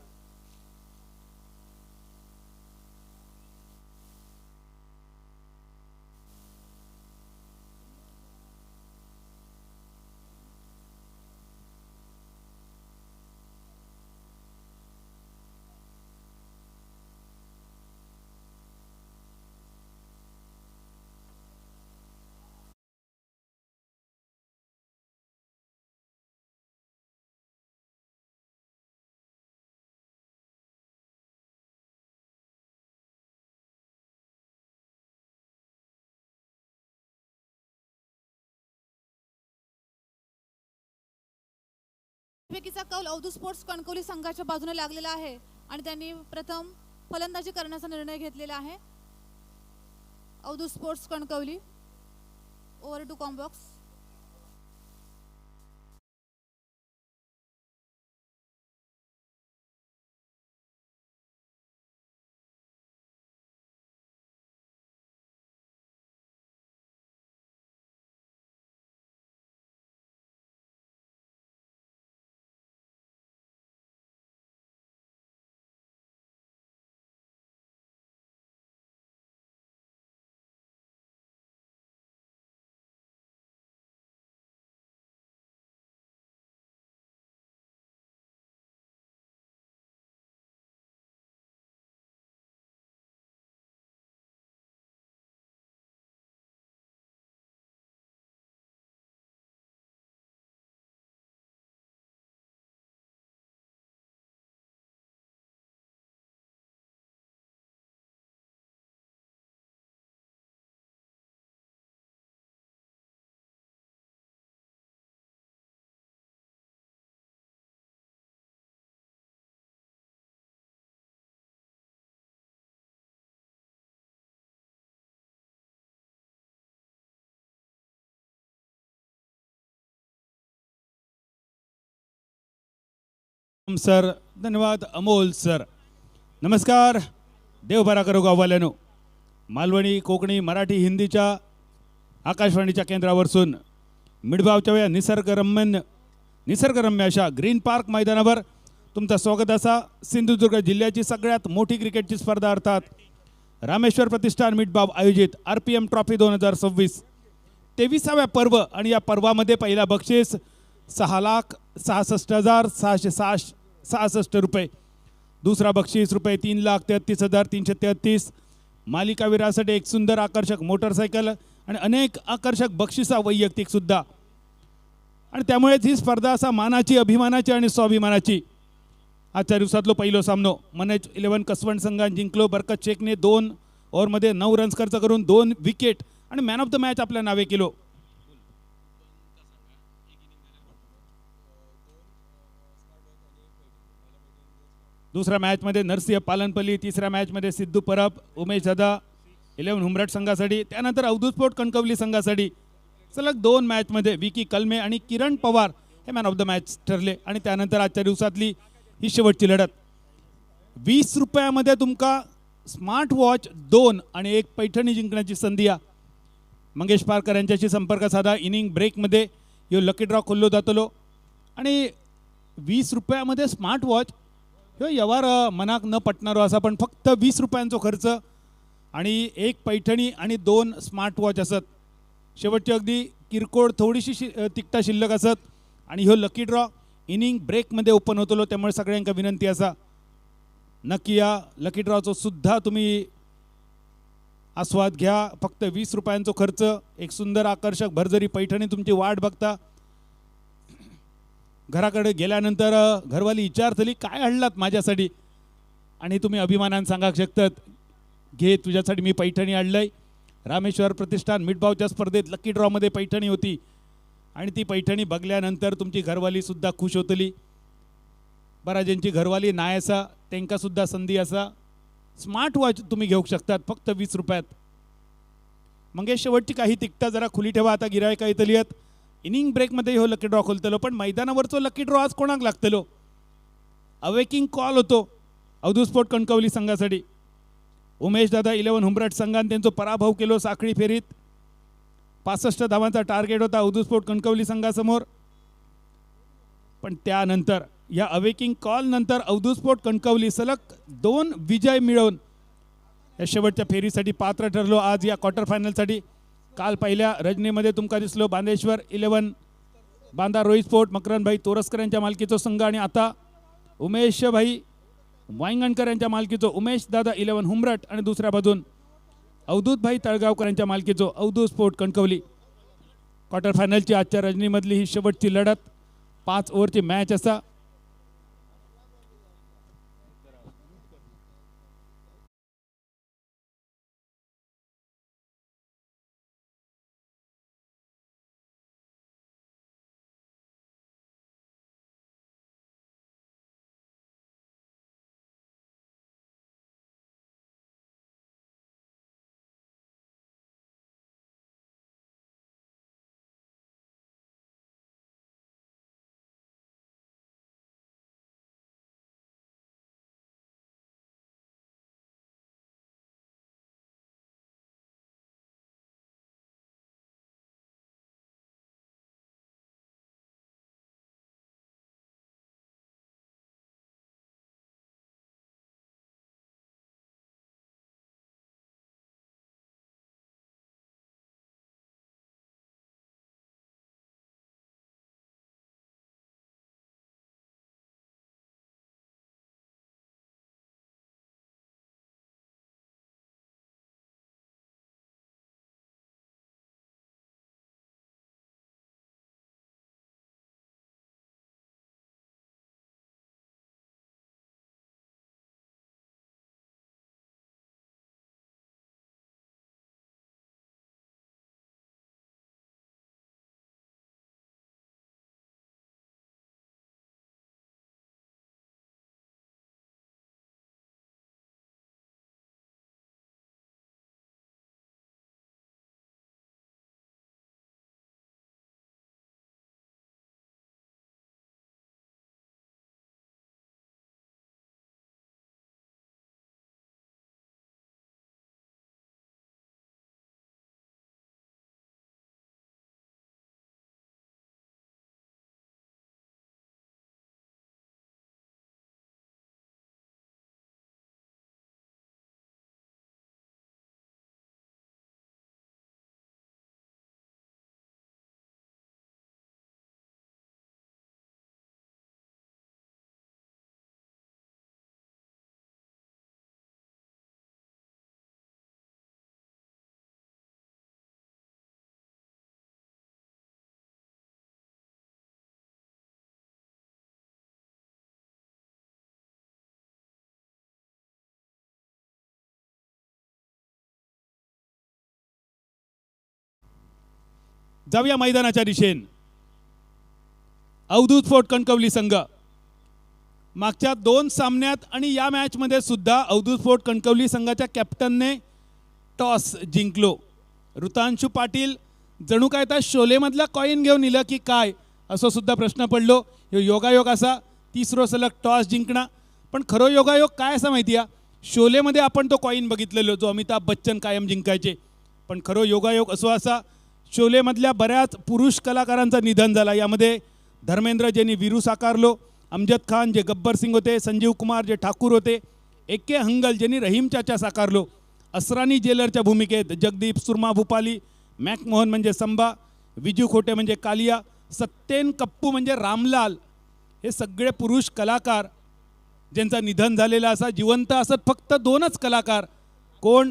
पैकीचा कौल अवधूत स्पोर्ट्स कणकवली संघाच्या बाजूने लागलेला आहे आणि त्यांनी प्रथम फलंदाजी करण्याचा निर्णय घेतलेला आहे. Avdhoot sports Kankavli over to commbox. Sir धन्यवाद. अमोल सर नमस्कार. देव बरा करो गाववाल्यानो. मालवणी, कोकणी, मराठी, हिंदीच्या आकाशवाणीच्या केंद्रावरसून मिडबावच्या या निसर्गरम्य अशा ग्रीन पार्क मैदानावर तुमचं स्वागत असा. सिंधुदुर्ग जिल्ह्याची सगळ्यात मोठी क्रिकेटची स्पर्धा अर्थात रामेश्वर प्रतिष्ठान मिडबाव आयोजित RPM ट्रॉफी 2026 23वा पर्व. आणि या पर्वामध्ये पहिला बक्षीस 6,66,666 रुपये, दुसरा बक्षीस रुपये 3,33,333, मालिकावीरासाठी एक सुंदर आकर्षक मोटरसायकल आणि अनेक आकर्षक बक्षिसा वैयक्तिक सुद्धा. आणि त्यामुळेच ही स्पर्धा असा मानाची, अभिमानाची आणि स्वाभिमानाची. आजच्या दिवसातलो पहिलो सामनो मनेज 11 कसवंड संघाने जिंकलो. बरकत शेखने 2 ओव्हरमध्ये 9 रन्स खर्च करून 2 विकेट आणि मॅन ऑफ द मॅच आपल्या नावे केलो. दुसऱ्या मॅचमध्ये नरसिंह पालनपल्ली, तिसऱ्या मॅचमध्ये सिद्धू परब, उमेश दादा 11 हुमरट संघासाठी, त्यानंतर अवधूत स्पोर्ट कणकवली संघासाठी सलग 2 मॅचमध्ये विकी कलमे आणि किरण पवार हे मॅन ऑफ द मॅच ठरले. आणि त्यानंतर आजच्या दिवसातली ही शेवटची लढत 20 रुपयामध्ये तुमका स्मार्ट वॉच 2 आणि 1 पैठणी जिंकण्याची संधी आहे. मंगेश पारकर यांच्याशी संपर्क साधा. इनिंग ब्रेकमध्ये यो लकी ड्रॉ खोललो जातलो आणि 20 रुपयामध्ये स्मार्ट वॉच ह्यो व्यवहार मनाक न पटणारो असा, पण फक्त 20 रुपयांचो खर्च आणि 1 पैठणी आणि 2 स्मार्ट वॉच असत. शेवटची अगदी किरकोळ थोडीशी तिकटा शिल्लक असत आणि ह्यो लकी ड्रॉ इनिंग ब्रेकमध्ये ओपन होतलो. त्यामुळे सगळ्यांका विनंती असा, नक्की या लकी ड्रॉचो सुद्धा तुम्ही आस्वाद घ्या. फक्त 20 रुपयांचो खर्च, एक सुंदर आकर्षक भरजरी पैठणी तुमची वाट बघता. घराकडे गेल्यानंतर घरवाली विचारतली काय आणलात माझ्यासाठी, आणि तुम्ही अभिमानानं सांगा शकतात, घे तुझ्यासाठी मी पैठणी आणलंय. रामेश्वर प्रतिष्ठान मिडबावच्या स्पर्धेत लकी ड्रॉमध्ये पैठणी होती आणि ती पैठणी बघल्यानंतर तुमची घरवाली सुद्धा खुश होतली. बरा ज्यांची घरवाली नाही असा त्यांका सुद्धा संधी असा. स्मार्ट वॉच तुम्ही घेऊ शकतात फक्त 20 रुपयात. मंगेश शेवटची काही तिकटा जरा खुली ठेवा. आता गिरायका येतली आहेत. इनिंग ब्रेकमध्ये हो लकी ड्रॉ खोलतलो, पण मैदानावरचो लकी ड्रॉ आज कोणाक लागतलो? अवेकिंग कॉल होतो अवधूत स्पोर्ट कणकवली संघासाठी. उमेश दादा 11 हुमरट संघाने त्यांचा पराभव केलो साखळी फेरीत. 65 धावांचा टार्गेट होता अवधूत स्पोर्ट कणकवली संघासमोर. पण त्यानंतर या अवेकिंग कॉल नंतर अवधूत स्पोर्ट कणकवली सलग 2 विजय मिळवून या शेवटच्या फेरीसाठी पात्र ठरलो. आज या क्वार्टर फायनलसाठी काल पहिल्या रजनीमध्ये तुमका दिसलो बांदेश्वर 11, बांदा रोहित स्पोर्ट मकरनभाई तोरसकर यांच्या मालकीचा संघ, आणि आता उमेशभाई वांगणकर यांच्या मालकीचो उमेश दादा 11 हुमरट आणि दुसऱ्या बाजून अवधूतभाई तळगावकर यांच्या मालकीचो अवधूत स्पोर्ट कणकवली. क्वार्टर फायनलची आजच्या रजनीमधली ही शेवटची लढत 5 ओव्हरची मॅच असा. जाऊया मैदानाच्या दिशेन. अवधूत स्पोर्ट कणकवली संघ मागच्या 2 सामन्यात आणि या मॅचमध्ये सुद्धा अवधूत स्पोर्ट कणकवली संघाच्या कॅप्टनने टॉस जिंकलो. ऋतांशु पाटील जणू काय त्या शोलेमधला कॉईन घेऊन इलं की काय असं सुद्धा प्रश्न पडलो. ह्यो योगायोग असा 3रो सलग टॉस जिंकणं. पण खरो योगायोग काय असा माहिती आहे, शोलेमध्ये आपण तो कॉईन बघितलेलो जो अमिताभ बच्चन कायम जिंकायचे. पण खरो योगायोग असो असा शोलेमधल्या बऱ्याच पुरुष कलाकारांचं निधन झालं. यामध्ये धर्मेंद्र ज्यांनी वीरू साकारलो, अमजद खान जे गब्बर सिंग होते, संजीव कुमार जे ठाकूर होते, एके हंगल ज्यांनी रहीम चाचा साकारलो, असरानी जेलरच्या भूमिकेत जगदीप सुरमा भूपाली, मॅकमोहन म्हणजे संभा, विजू खोटे म्हणजे कालिया, सत्येन कप्पू म्हणजे रामलाल, हे सगळे पुरुष कलाकार ज्यांचं निधन झालेलं असा. जिवंत असत फक्त 2च कलाकार, कोण?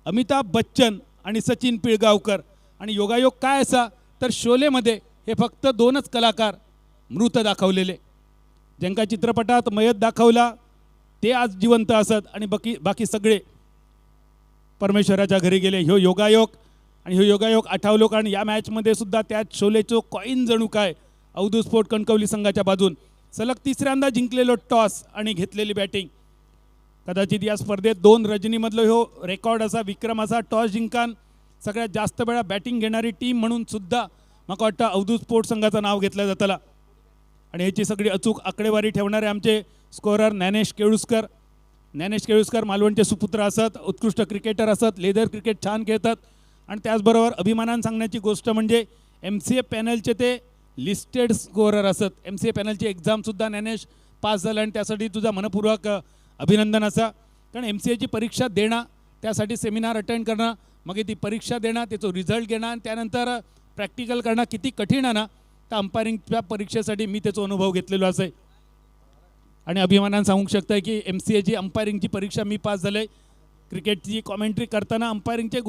अमिताभ बच्चन आणि सचिन पिळगावकर. आणि योगायोग काय असा तर शोलेमध्ये हे फक्त 2च कलाकार मृत दाखवलेले. ज्यांका चित्रपटात मयत दाखवला ते आज जिवंत असत आणि बाकी सगळे परमेश्वराच्या घरी गेले. ह्यो योगायोग. आणि ह्यो योगायोग आठवलो कारण या मॅचमध्ये सुद्धा त्यात शोलेचो कॉईन जणू काय अवधूत स्पोर्ट कणकवली संघाच्या बाजून सलग 3ऱ्यांदा जिंकलेलो टॉस आणि घेतलेली बॅटिंग. कदाचित या स्पर्धेत 2 रजनीमधलं ह्यो रेकॉर्ड असा, विक्रम असा. टॉस जिंकान सगळ्यात जास्त वेळा बॅटिंग घेणारी टीम म्हणून सुद्धा मला वाटतं अवधूत स्पोर्ट संघाचं नाव घेतलं जातं. आणि ह्याची सगळी अचूक आकडेवारी ठेवणारे आमचे स्कोरर ज्ञानेश केळुसकर मालवणचे सुपुत्र असत, उत्कृष्ट क्रिकेटर असत, लेदर क्रिकेट छान खेळतात. आणि त्याचबरोबर अभिमानानं सांगण्याची गोष्ट म्हणजे MCA पॅनलचे ते लिस्टेड स्कोरर असत. MCA पॅनलची एक्झामसुद्धा ज्ञानेश पास झाला आणि त्यासाठी तुझा मनपूर्वक अभिनंदन असा. कारण MCAची परीक्षा देणं, त्यासाठी सेमिनार अटेंड करणं, मग ती परीक्षा देणं, त्याचं रिझल्ट घेणं आणि त्यानंतर प्रॅक्टिकल करणं किती कठीण आहे ना. त्या अंपायरिंगच्या परीक्षेसाठी मी त्याचा अनुभव घेतलेलो असे. आणि अभिमानानं सांगू शकता की MCAची अंपायरिंगची परीक्षा मी पास झाले. क्रिकेटची कॉमेंट्री करताना अंपायरिंगचे